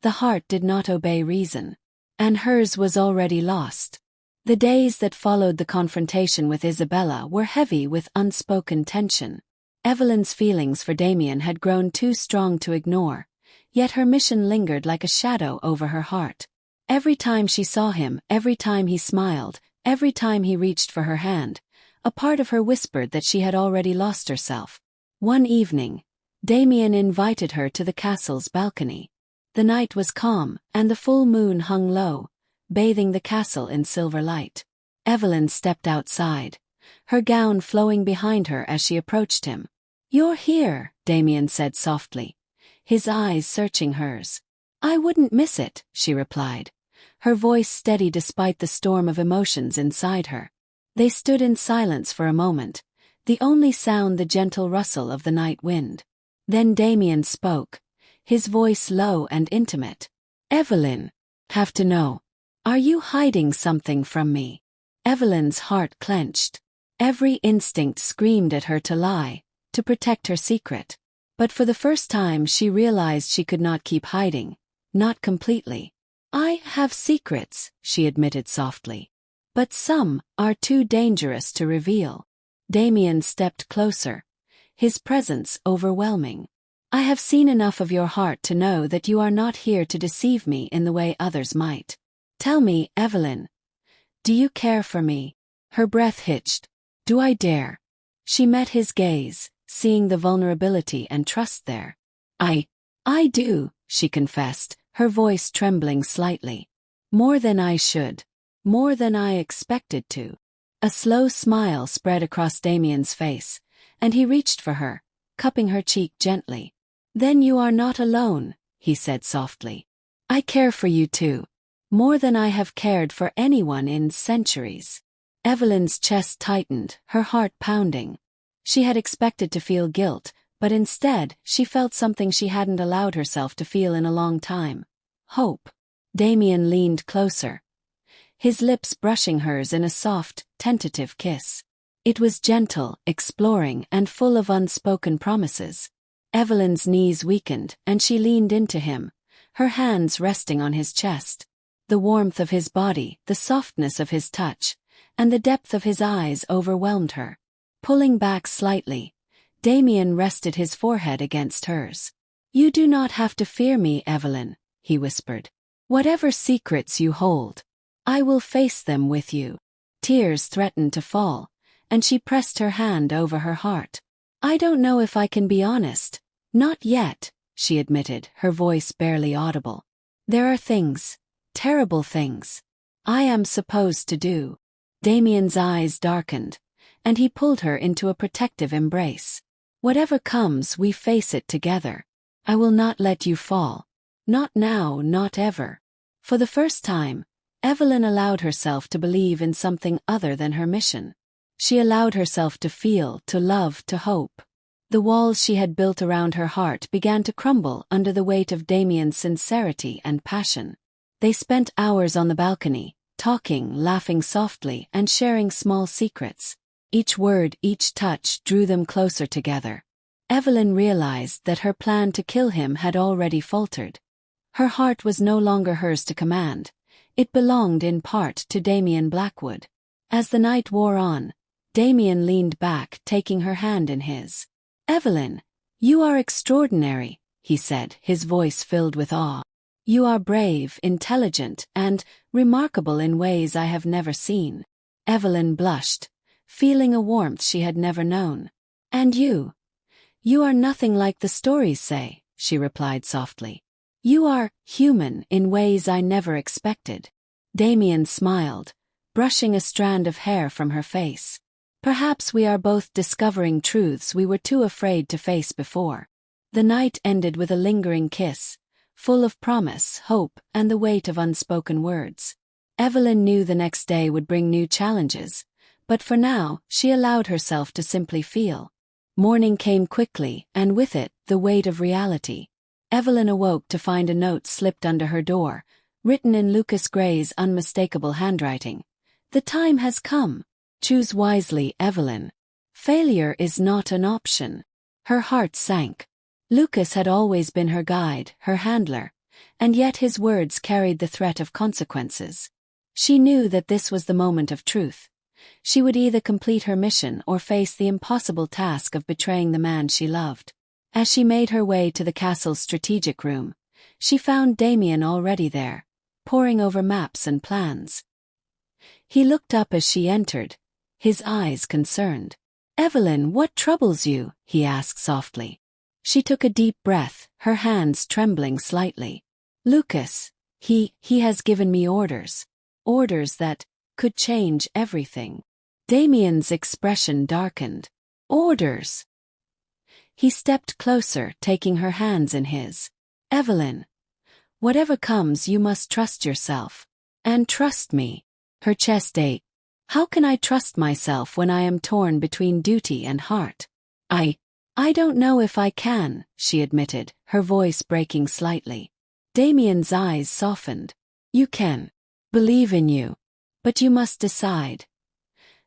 the heart did not obey reason, and hers was already lost. The days that followed the confrontation with Isabella were heavy with unspoken tension. Evelyn's feelings for Damian had grown too strong to ignore, yet her mission lingered like a shadow over her heart. Every time she saw him, every time he smiled, every time he reached for her hand, a part of her whispered that she had already lost herself. One evening, Damian invited her to the castle's balcony. The night was calm, and the full moon hung low, bathing the castle in silver light. Evelyn stepped outside, her gown flowing behind her as she approached him. "You're here," Damian said softly, his eyes searching hers. "I wouldn't miss it," she replied, her voice steady despite the storm of emotions inside her. They stood in silence for a moment, the only sound the gentle rustle of the night wind. Then Damian spoke, his voice low and intimate. "Evelyn, have to know. Are you hiding something from me?" Evelyn's heart clenched. Every instinct screamed at her to lie, to protect her secret. But for the first time she realized she could not keep hiding, not completely. "I have secrets," she admitted softly. "But some are too dangerous to reveal." Damian stepped closer, his presence overwhelming. "I have seen enough of your heart to know that you are not here to deceive me in the way others might. Tell me, Evelyn, do you care for me?" Her breath hitched. "Do I dare?" She met his gaze, seeing the vulnerability and trust there. I do," she confessed, her voice trembling slightly. More than I should. More than I expected to. A slow smile spread across Damian's face, and he reached for her, cupping her cheek gently. Then you are not alone, he said softly. I care for you too. More than I have cared for anyone in centuries. Evelyn's chest tightened, her heart pounding. She had expected to feel guilt, but instead, she felt something she hadn't allowed herself to feel in a long time. Hope. Damian leaned closer, his lips brushing hers in a soft, tentative kiss. It was gentle, exploring, and full of unspoken promises. Evelyn's knees weakened, and she leaned into him, her hands resting on his chest. The warmth of his body, the softness of his touch, and the depth of his eyes overwhelmed her. Pulling back slightly, Damian rested his forehead against hers. You do not have to fear me, Evelyn, he whispered. Whatever secrets you hold, I will face them with you. Tears threatened to fall, and she pressed her hand over her heart. I don't know if I can be honest. Not yet, she admitted, her voice barely audible. There are things, terrible things, I am supposed to do. Damian's eyes darkened, and he pulled her into a protective embrace. Whatever comes, we face it together. I will not let you fall. Not now, not ever. For the first time, Evelyn allowed herself to believe in something other than her mission. She allowed herself to feel, to love, to hope. The walls she had built around her heart began to crumble under the weight of Damian's sincerity and passion. They spent hours on the balcony, talking, laughing softly, and sharing small secrets. Each word, each touch drew them closer together. Evelyn realized that her plan to kill him had already faltered. Her heart was no longer hers to command. It belonged in part to Damian Blackwood. As the night wore on, Damian leaned back, taking her hand in his. Evelyn, you are extraordinary, he said, his voice filled with awe. You are brave, intelligent, and remarkable in ways I have never seen. Evelyn blushed, feeling a warmth she had never known. And you? You are nothing like the stories say, she replied softly. You are human in ways I never expected. Damian smiled, brushing a strand of hair from her face. Perhaps we are both discovering truths we were too afraid to face before. The night ended with a lingering kiss, full of promise, hope, and the weight of unspoken words. Evelyn knew the next day would bring new challenges, but for now, she allowed herself to simply feel. Morning came quickly, and with it, the weight of reality. Evelyn awoke to find a note slipped under her door, written in Lucas Gray's unmistakable handwriting. The time has come. Choose wisely, Evelyn. Failure is not an option. Her heart sank. Lucas had always been her guide, her handler, and yet his words carried the threat of consequences. She knew that this was the moment of truth. She would either complete her mission or face the impossible task of betraying the man she loved. As she made her way to the castle's strategic room, she found Damian already there, poring over maps and plans. He looked up as she entered, his eyes concerned. Evelyn, what troubles you? He asked softly. She took a deep breath, her hands trembling slightly. Lucas, he has given me orders. Orders that could change everything. Damian's expression darkened. Orders. He stepped closer, taking her hands in his. Evelyn, whatever comes, you must trust yourself. And trust me. Her chest ached. How can I trust myself when I am torn between duty and heart? I don't know if I can, she admitted, her voice breaking slightly. Damian's eyes softened. You can. Believe in you. But you must decide.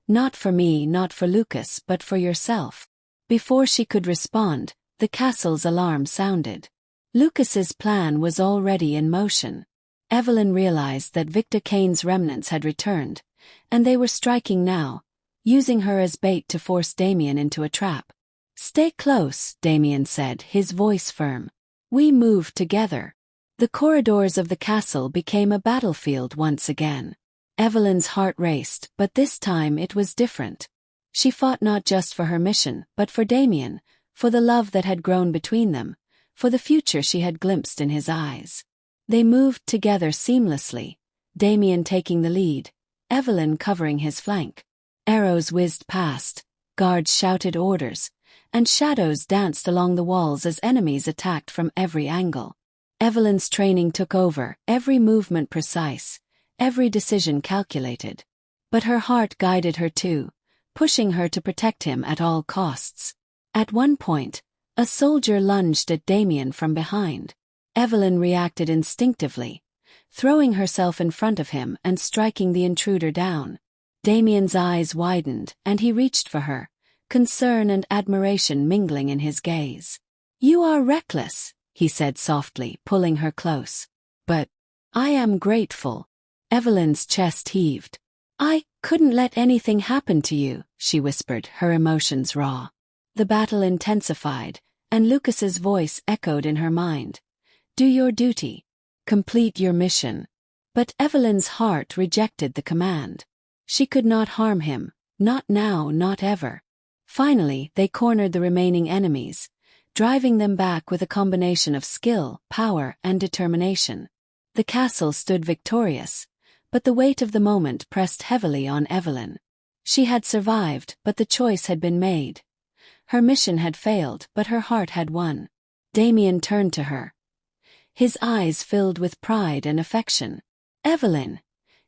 Not for me, not for Lucas, but for yourself. Before she could respond, the castle's alarm sounded. Lucas's plan was already in motion. Evelyn realized that Victor Kane's remnants had returned, and they were striking now, using her as bait to force Damian into a trap. Stay close, Damian said, his voice firm. We move together. The corridors of the castle became a battlefield once again. Evelyn's heart raced, but this time it was different. She fought not just for her mission, but for Damian, for the love that had grown between them, for the future she had glimpsed in his eyes. They moved together seamlessly, Damian taking the lead, Evelyn covering his flank. Arrows whizzed past, guards shouted orders, and shadows danced along the walls as enemies attacked from every angle. Evelyn's training took over, every movement precise, every decision calculated. But her heart guided her too, pushing her to protect him at all costs. At one point, a soldier lunged at Damian from behind. Evelyn reacted instinctively, throwing herself in front of him and striking the intruder down. Damian's eyes widened, and he reached for her, concern and admiration mingling in his gaze. "You are reckless," he said softly, pulling her close. "But I am grateful." Evelyn's chest heaved. "I couldn't let anything happen to you," she whispered, her emotions raw. The battle intensified, and Lucas's voice echoed in her mind. "Do your duty. Complete your mission." But Evelyn's heart rejected the command. She could not harm him, not now, not ever. Finally, they cornered the remaining enemies, driving them back with a combination of skill, power, and determination. The castle stood victorious, but the weight of the moment pressed heavily on Evelyn. She had survived, but the choice had been made. Her mission had failed, but her heart had won. Damian turned to her, his eyes filled with pride and affection. "Evelyn,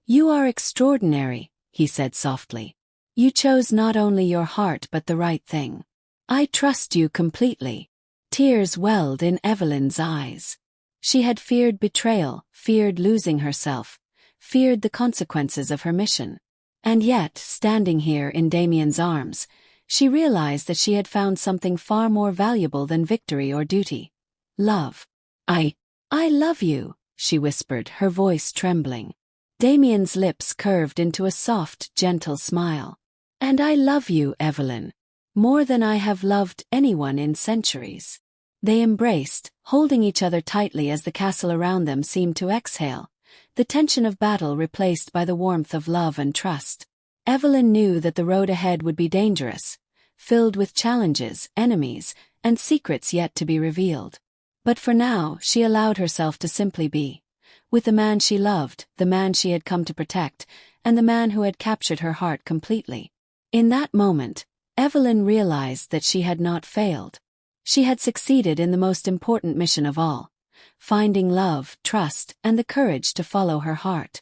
you are extraordinary," he said softly. "You chose not only your heart but the right thing. I trust you completely." Tears welled in Evelyn's eyes. She had feared betrayal, feared losing herself, feared the consequences of her mission. And yet, standing here in Damian's arms, she realized that she had found something far more valuable than victory or duty. Love. I love you," she whispered, her voice trembling. Damian's lips curved into a soft, gentle smile. "And I love you, Evelyn, more than I have loved anyone in centuries." They embraced, holding each other tightly as the castle around them seemed to exhale, the tension of battle replaced by the warmth of love and trust. Evelyn knew that the road ahead would be dangerous, filled with challenges, enemies, and secrets yet to be revealed. But for now, she allowed herself to simply be, with the man she loved, the man she had come to protect, and the man who had captured her heart completely. In that moment, Evelyn realized that she had not failed. She had succeeded in the most important mission of all, finding love, trust, and the courage to follow her heart.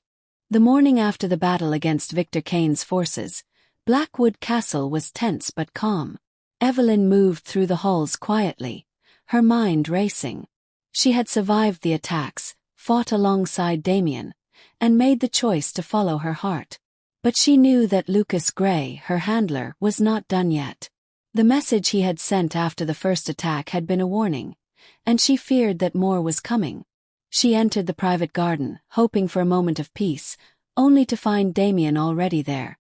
The morning after the battle against Victor Kane's forces, Blackwood Castle was tense but calm. Evelyn moved through the halls quietly, her mind racing. She had survived the attacks, fought alongside Damian, and made the choice to follow her heart. But she knew that Lucas Gray, her handler, was not done yet. The message he had sent after the first attack had been a warning, and she feared that more was coming. She entered the private garden, hoping for a moment of peace, only to find Damian already there.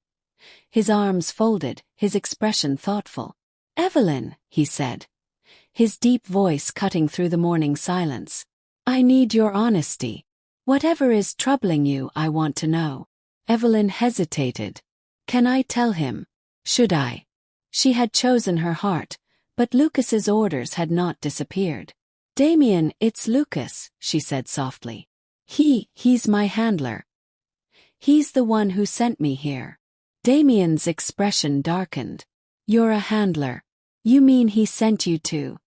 His arms folded, his expression thoughtful. "Evelyn," he said, his deep voice cutting through the morning silence. "I need your honesty. Whatever is troubling you, I want to know." Evelyn hesitated. "Can I tell him? Should I?" She had chosen her heart, but Lucas's orders had not disappeared. "Damian, it's Lucas," she said softly. He's my handler. He's the one who sent me here." Damian's expression darkened. "You're a handler. You mean he sent you to?"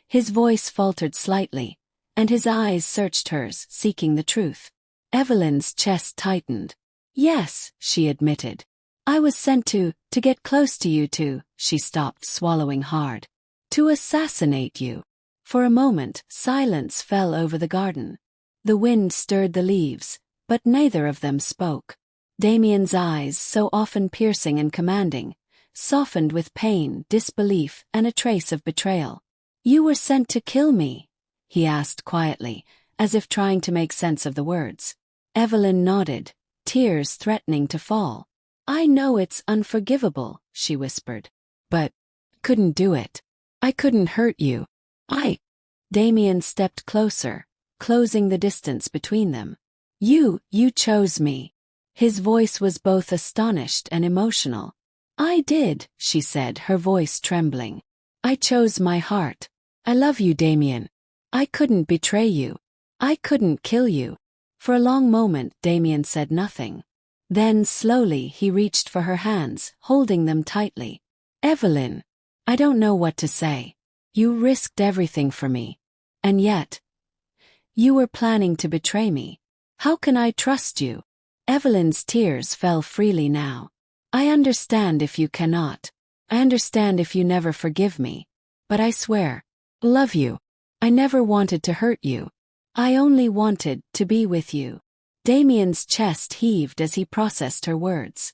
His voice faltered slightly, and his eyes searched hers, seeking the truth. Evelyn's chest tightened. "Yes," she admitted. "I was sent to get close to you to," she stopped, swallowing hard. "To assassinate you." For a moment, silence fell over the garden. The wind stirred the leaves, but neither of them spoke. Damian's eyes, so often piercing and commanding, softened with pain, disbelief, and a trace of betrayal. "You were sent to kill me?" he asked quietly, as if trying to make sense of the words. Evelyn nodded, tears threatening to fall. "I know it's unforgivable," she whispered. "But couldn't do it. I couldn't hurt you. Damian stepped closer, closing the distance between them. You chose me." His voice was both astonished and emotional. "I did," she said, her voice trembling. "I chose my heart. I love you, Damian. I couldn't betray you. I couldn't kill you." For a long moment Damian said nothing. Then slowly he reached for her hands, holding them tightly. Evelyn, I don't know what to say. You risked everything for me. And yet, you were planning to betray me. How can I trust you? Evelyn's tears fell freely now. I understand if you cannot. I understand if you never forgive me. But I swear, love you. I never wanted to hurt you. I only wanted to be with you. Damian's chest heaved as he processed her words.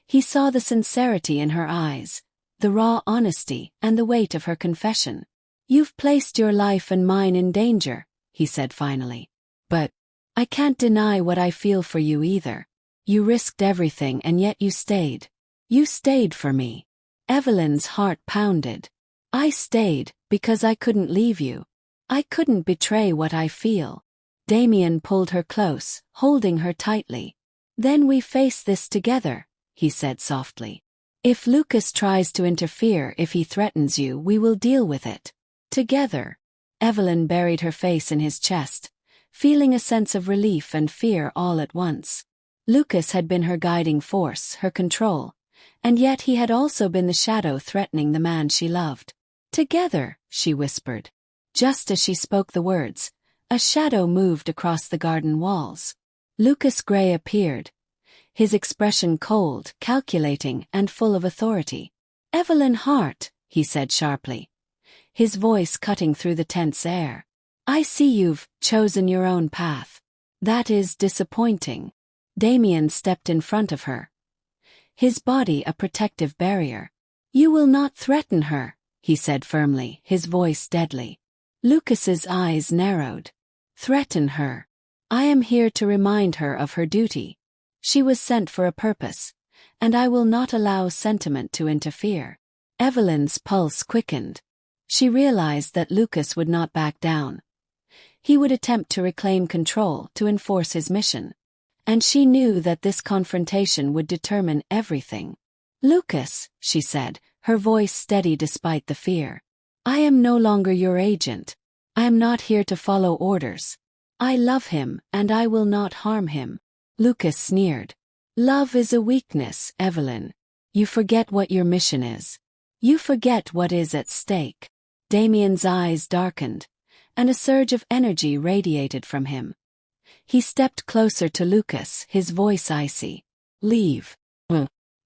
He saw the sincerity in her eyes, the raw honesty and the weight of her confession. You've placed your life and mine in danger, he said finally. But I can't deny what I feel for you either. You risked everything and yet you stayed. You stayed for me. Evelyn's heart pounded. I stayed because I couldn't leave you. I couldn't betray what I feel. Damian pulled her close, holding her tightly. Then we face this together, he said softly. If Lucas tries to interfere, if he threatens you, we will deal with it. Together. Evelyn buried her face in his chest, feeling a sense of relief and fear all at once. Lucas had been her guiding force, her control, and yet he had also been the shadow threatening the man she loved. Together, she whispered. Just as she spoke the words, a shadow moved across the garden walls. Lucas Gray appeared, his expression cold, calculating, and full of authority. Evelyn Hart, he said sharply, his voice cutting through the tense air. I see you've chosen your own path. That is disappointing. Damian stepped in front of her, his body a protective barrier. You will not threaten her, he said firmly, his voice deadly. Lucas's eyes narrowed. Threaten her. I am here to remind her of her duty. She was sent for a purpose, and I will not allow sentiment to interfere. Evelyn's pulse quickened. She realized that Lucas would not back down. He would attempt to reclaim control, to enforce his mission. And she knew that this confrontation would determine everything. Lucas, she said, her voice steady despite the fear. I am no longer your agent. I am not here to follow orders. I love him, and I will not harm him. Lucas sneered. Love is a weakness, Evelyn. You forget what your mission is. You forget what is at stake. Damian's eyes darkened, and a surge of energy radiated from him. He stepped closer to Lucas, his voice icy. Leave.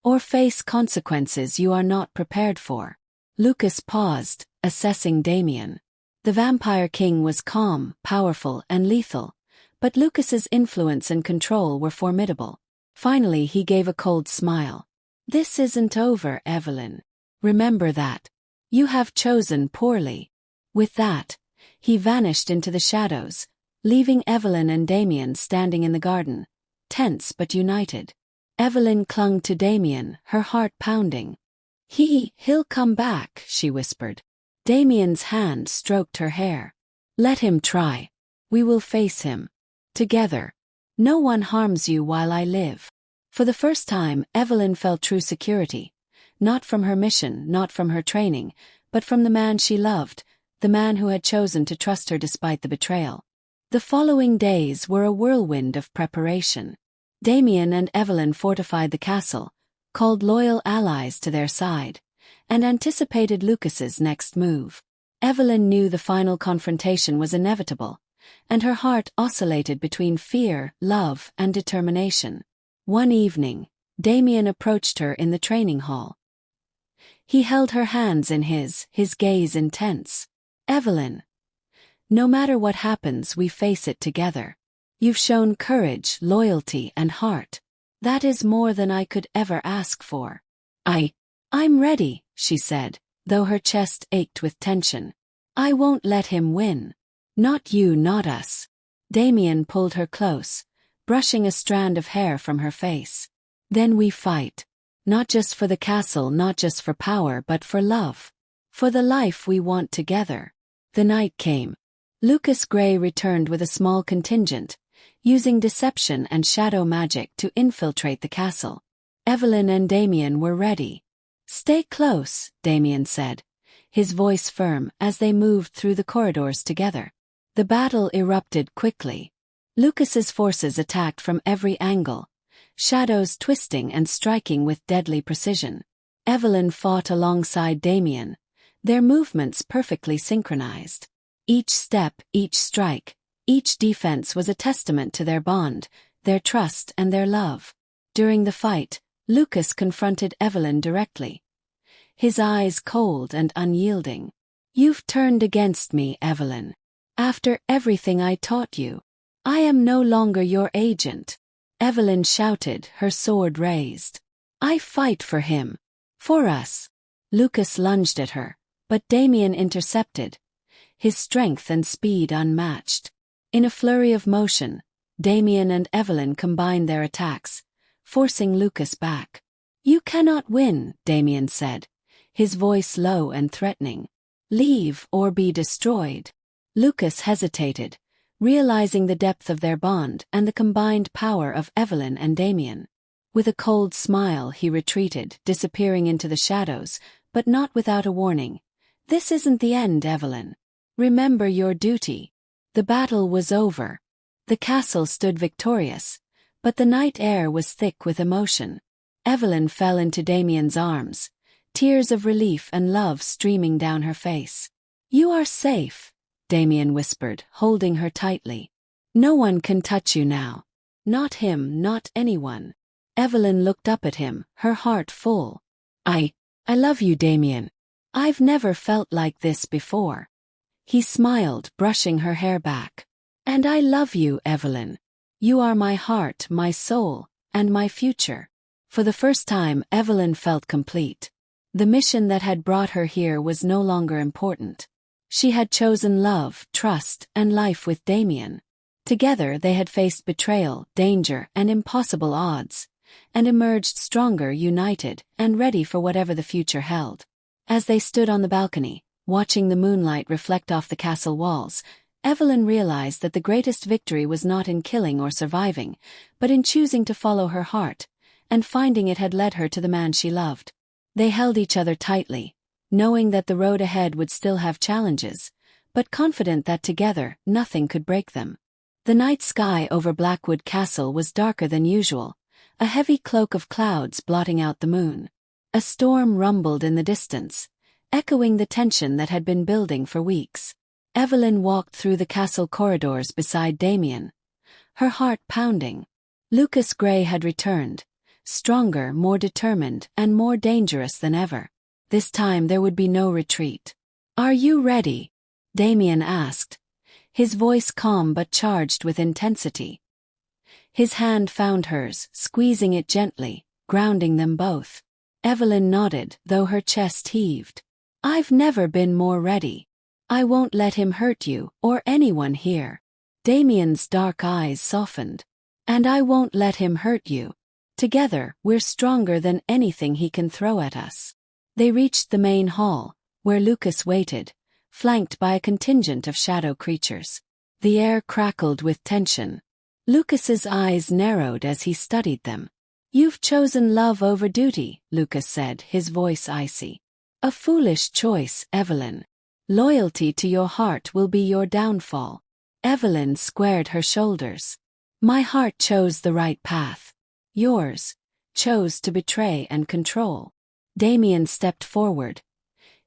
Or face consequences you are not prepared for. Lucas paused, assessing Damian. The Vampire King was calm, powerful, and lethal, but Lucas's influence and control were formidable. Finally he gave a cold smile. This isn't over, Evelyn. Remember that. You have chosen poorly. With that, he vanished into the shadows, leaving Evelyn and Damian standing in the garden, tense but united. Evelyn clung to Damian, her heart pounding. He'll come back, she whispered. Damian's hand stroked her hair. Let him try. We will face him. Together. No one harms you while I live. For the first time, Evelyn felt true security. Not from her mission, not from her training, but from the man she loved, the man who had chosen to trust her despite the betrayal. The following days were a whirlwind of preparation. Damian and Evelyn fortified the castle, called loyal allies to their side, and anticipated Lucas's next move. Evelyn knew the final confrontation was inevitable, and her heart oscillated between fear, love, and determination. One evening, Damian approached her in the training hall. He held her hands in his gaze intense. Evelyn, no matter what happens, we face it together. You've shown courage, loyalty, and heart. That is more than I could ever ask for. I'm ready, she said, though her chest ached with tension. I won't let him win. Not you, not us. Damian pulled her close, brushing a strand of hair from her face. Then we fight. Not just for the castle, not just for power, but for love. For the life we want together. The night came. Lucas Gray returned with a small contingent, using deception and shadow magic to infiltrate the castle. Evelyn and Damian were ready. Stay close, Damian said, his voice firm as they moved through the corridors together. The battle erupted quickly. Lucas's forces attacked from every angle, shadows twisting and striking with deadly precision. Evelyn fought alongside Damian, their movements perfectly synchronized. Each step, each strike, each defense was a testament to their bond, their trust and their love. During the fight, Lucas confronted Evelyn directly, his eyes cold and unyielding. "You've turned against me, Evelyn. After everything I taught you, I am no longer your agent." Evelyn shouted, her sword raised. "I fight for him. For us." Lucas lunged at her, but Damian intercepted, his strength and speed unmatched. In a flurry of motion, Damian and Evelyn combined their attacks, forcing Lucas back. "You cannot win," Damian said, his voice low and threatening. "Leave or be destroyed." Lucas hesitated, realizing the depth of their bond and the combined power of Evelyn and Damian. With a cold smile he retreated, disappearing into the shadows, but not without a warning. "This isn't the end, Evelyn. Remember your duty." The battle was over. The castle stood victorious, but the night air was thick with emotion. Evelyn fell into Damian's arms, tears of relief and love streaming down her face. "You are safe," Damian whispered, holding her tightly. "No one can touch you now. Not him, not anyone." Evelyn looked up at him, her heart full. I love you, Damian. I've never felt like this before." He smiled, brushing her hair back. "And I love you, Evelyn. You are my heart, my soul, and my future." For the first time, Evelyn felt complete. The mission that had brought her here was no longer important. She had chosen love, trust, and life with Damian. Together they had faced betrayal, danger, and impossible odds, and emerged stronger, united, and ready for whatever the future held. As they stood on the balcony, watching the moonlight reflect off the castle walls, Evelyn realized that the greatest victory was not in killing or surviving, but in choosing to follow her heart, and finding it had led her to the man she loved. They held each other tightly, knowing that the road ahead would still have challenges, but confident that together, nothing could break them. The night sky over Blackwood Castle was darker than usual, a heavy cloak of clouds blotting out the moon. A storm rumbled in the distance, echoing the tension that had been building for weeks. Evelyn walked through the castle corridors beside Damian, her heart pounding. Lucas Gray had returned, stronger, more determined, and more dangerous than ever. This time there would be no retreat. "Are you ready?" Damian asked, his voice calm but charged with intensity. His hand found hers, squeezing it gently, grounding them both. Evelyn nodded, though her chest heaved. "I've never been more ready. I won't let him hurt you, or anyone here." Damian's dark eyes softened. "And I won't let him hurt you. Together, we're stronger than anything he can throw at us." They reached the main hall, where Lucas waited, flanked by a contingent of shadow creatures. The air crackled with tension. Lucas's eyes narrowed as he studied them. "You've chosen love over duty," Lucas said, his voice icy. "A foolish choice, Evelyn. Loyalty to your heart will be your downfall." Evelyn squared her shoulders. "My heart chose the right path. Yours chose to betray and control." Damian stepped forward,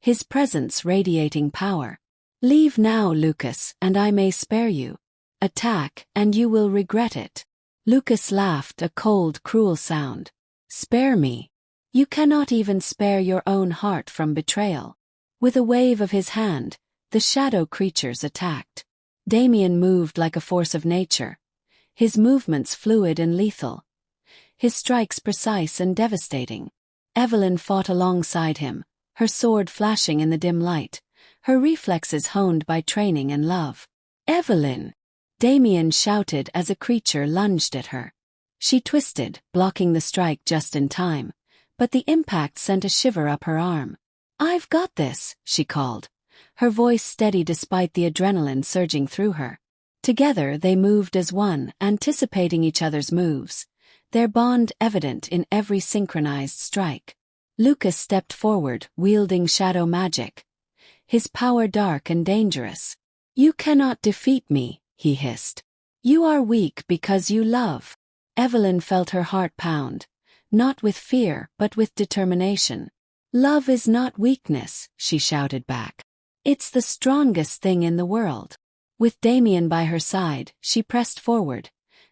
his presence radiating power. "Leave now, Lucas, and I may spare you. Attack, and you will regret it." Lucas laughed, a cold, cruel sound. "Spare me? You cannot even spare your own heart from betrayal." With a wave of his hand, the shadow creatures attacked. Damian moved like a force of nature, his movements fluid and lethal, his strikes precise and devastating. Evelyn fought alongside him, her sword flashing in the dim light, her reflexes honed by training and love. "Evelyn!" Damian shouted as a creature lunged at her. She twisted, blocking the strike just in time, but the impact sent a shiver up her arm. "I've got this," she called, her voice steady despite the adrenaline surging through her. Together they moved as one, anticipating each other's moves, their bond evident in every synchronized strike. Lucas stepped forward, wielding shadow magic, his power dark and dangerous. "You cannot defeat me," he hissed. You are weak because you love. Evelyn felt her heart pound, not with fear but with determination. Love is not weakness, she shouted back. It's the strongest thing in the world. With Damian by her side, she pressed forward,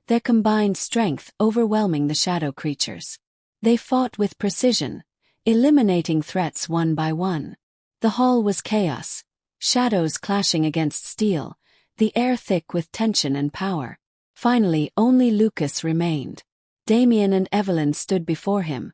their combined strength overwhelming the shadow creatures. They fought with precision, eliminating threats one by one. The hall was chaos, shadows clashing against steel, the air thick with tension and power. Finally, only Lucas remained. Damian and Evelyn stood before him,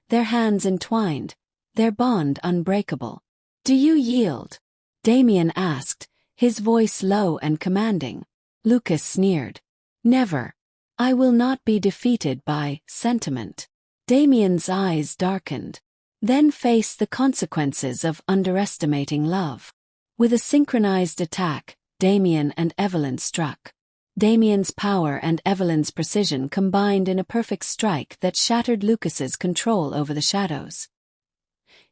their hands entwined, their bond unbreakable. Do you yield? Damian asked, his voice low and commanding. Lucas sneered. Never. I will not be defeated by sentiment. Damian's eyes darkened. Then face the consequences of underestimating love. With a synchronized attack, Damian and Evelyn struck. Damian's power and Evelyn's precision combined in a perfect strike that shattered Lucas's control over the shadows.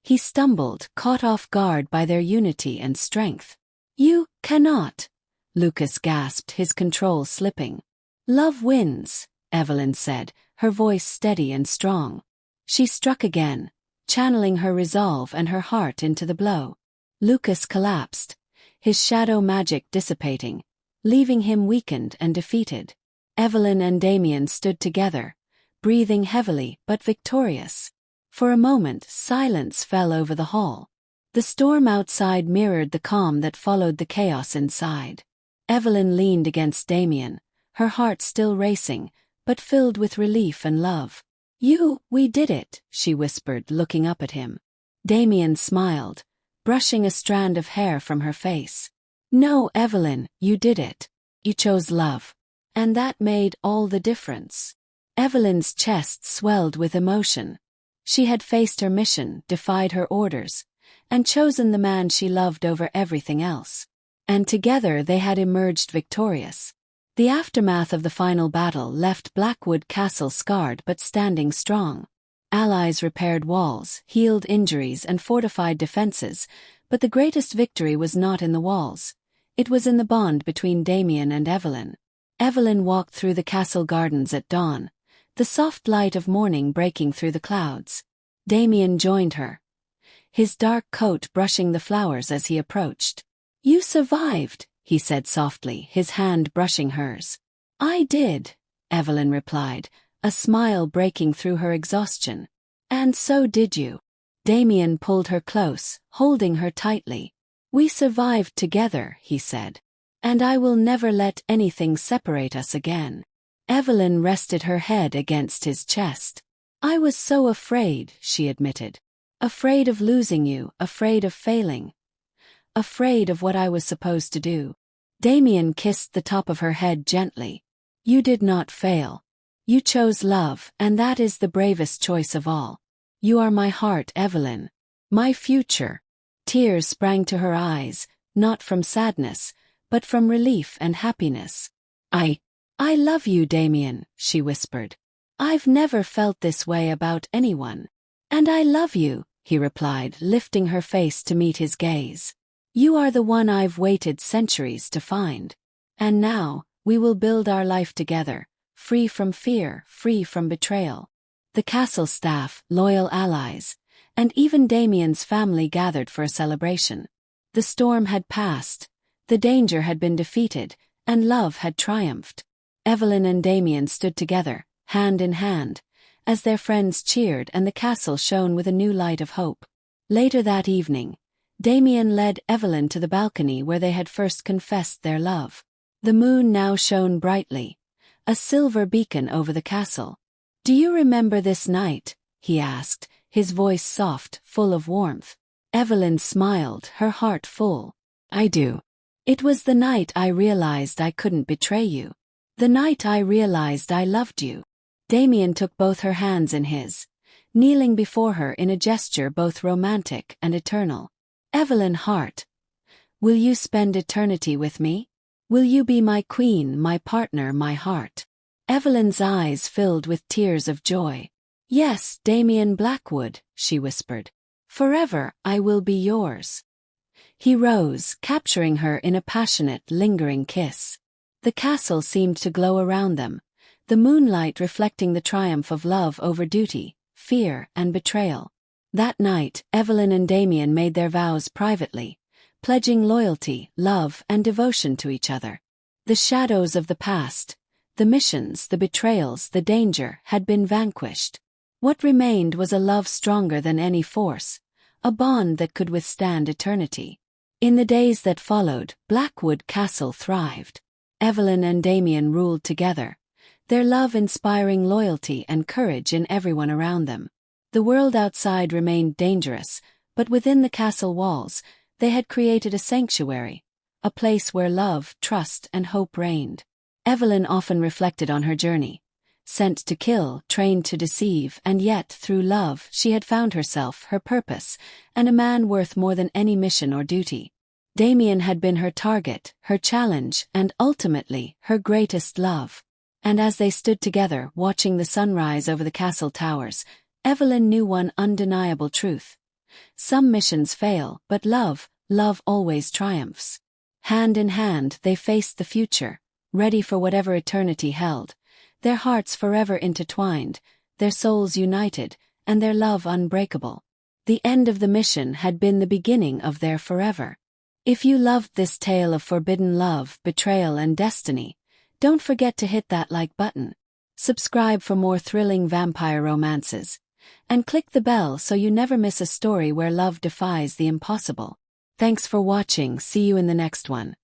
He stumbled, caught off guard by their unity and strength. You cannot, Lucas gasped, his control slipping. Love wins, Evelyn said, her voice steady and strong. She struck again, channeling her resolve and her heart into the blow. Lucas collapsed, his shadow magic dissipating, leaving him weakened and defeated. Evelyn and Damian stood together, breathing heavily but victorious. For a moment, silence fell over the hall. The storm outside mirrored the calm that followed the chaos inside. Evelyn leaned against Damian, her heart still racing, but filled with relief and love. We did it, she whispered, looking up at him. Damian smiled, brushing a strand of hair from her face. No, Evelyn, you did it. You chose love. And that made all the difference. Evelyn's chest swelled with emotion. She had faced her mission, defied her orders, and chosen the man she loved over everything else. And together they had emerged victorious. The aftermath of the final battle left Blackwood Castle scarred but standing strong. Allies repaired walls, healed injuries, and fortified defenses, but the greatest victory was not in the walls. It was in the bond between Damian and Evelyn. Evelyn walked through the castle gardens at dawn, the soft light of morning breaking through the clouds. Damian joined her, his dark coat brushing the flowers as he approached. You survived, he said softly, his hand brushing hers. I did, Evelyn replied, a smile breaking through her exhaustion. And so did you. Damian pulled her close, holding her tightly. We survived together, he said. And I will never let anything separate us again. Evelyn rested her head against his chest. I was so afraid, she admitted. Afraid of losing you, afraid of failing. Afraid of what I was supposed to do. Damian kissed the top of her head gently. You did not fail. You chose love, and that is the bravest choice of all. You are my heart, Evelyn. My future. Tears sprang to her eyes, not from sadness, but from relief and happiness. I love you, Damian, she whispered. I've never felt this way about anyone. And I love you, he replied, lifting her face to meet his gaze. You are the one I've waited centuries to find. And now, we will build our life together, free from fear, free from betrayal. The castle staff, loyal allies, and even Damian's family gathered for a celebration. The storm had passed, the danger had been defeated, and love had triumphed. Evelyn and Damian stood together, hand in hand, as their friends cheered and the castle shone with a new light of hope. Later that evening, Damian led Evelyn to the balcony where they had first confessed their love. The moon now shone brightly, a silver beacon over the castle. Do you remember this night? He asked, his voice soft, full of warmth. Evelyn smiled, her heart full. I do. It was the night I realized I couldn't betray you. The night I realized I loved you. Damian took both her hands in his, kneeling before her in a gesture both romantic and eternal. Evelyn Hart, will you spend eternity with me? Will you be my queen, my partner, my heart? Evelyn's eyes filled with tears of joy. Yes, Damian Blackwood, she whispered. Forever I will be yours. He rose, capturing her in a passionate, lingering kiss. The castle seemed to glow around them, the moonlight reflecting the triumph of love over duty, fear, and betrayal. That night, Evelyn and Damian made their vows privately, pledging loyalty, love, and devotion to each other. The shadows of the past, the missions, the betrayals, the danger, had been vanquished. What remained was a love stronger than any force, a bond that could withstand eternity. In the days that followed, Blackwood Castle thrived. Evelyn and Damian ruled together, their love inspiring loyalty and courage in everyone around them. The world outside remained dangerous, but within the castle walls, they had created a sanctuary, a place where love, trust, and hope reigned. Evelyn often reflected on her journey. Sent to kill, trained to deceive, and yet, through love, she had found herself, her purpose, and a man worth more than any mission or duty. Damian had been her target, her challenge, and ultimately, her greatest love. And as they stood together, watching the sunrise over the castle towers, Evelyn knew one undeniable truth. Some missions fail, but love always triumphs. Hand in hand, they faced the future, ready for whatever eternity held, their hearts forever intertwined, their souls united, and their love unbreakable. The end of the mission had been the beginning of their forever. If you loved this tale of forbidden love, betrayal, and destiny, don't forget to hit that like button. Subscribe for more thrilling vampire romances, and click the bell so you never miss a story where love defies the impossible. Thanks for watching. See you in the next one.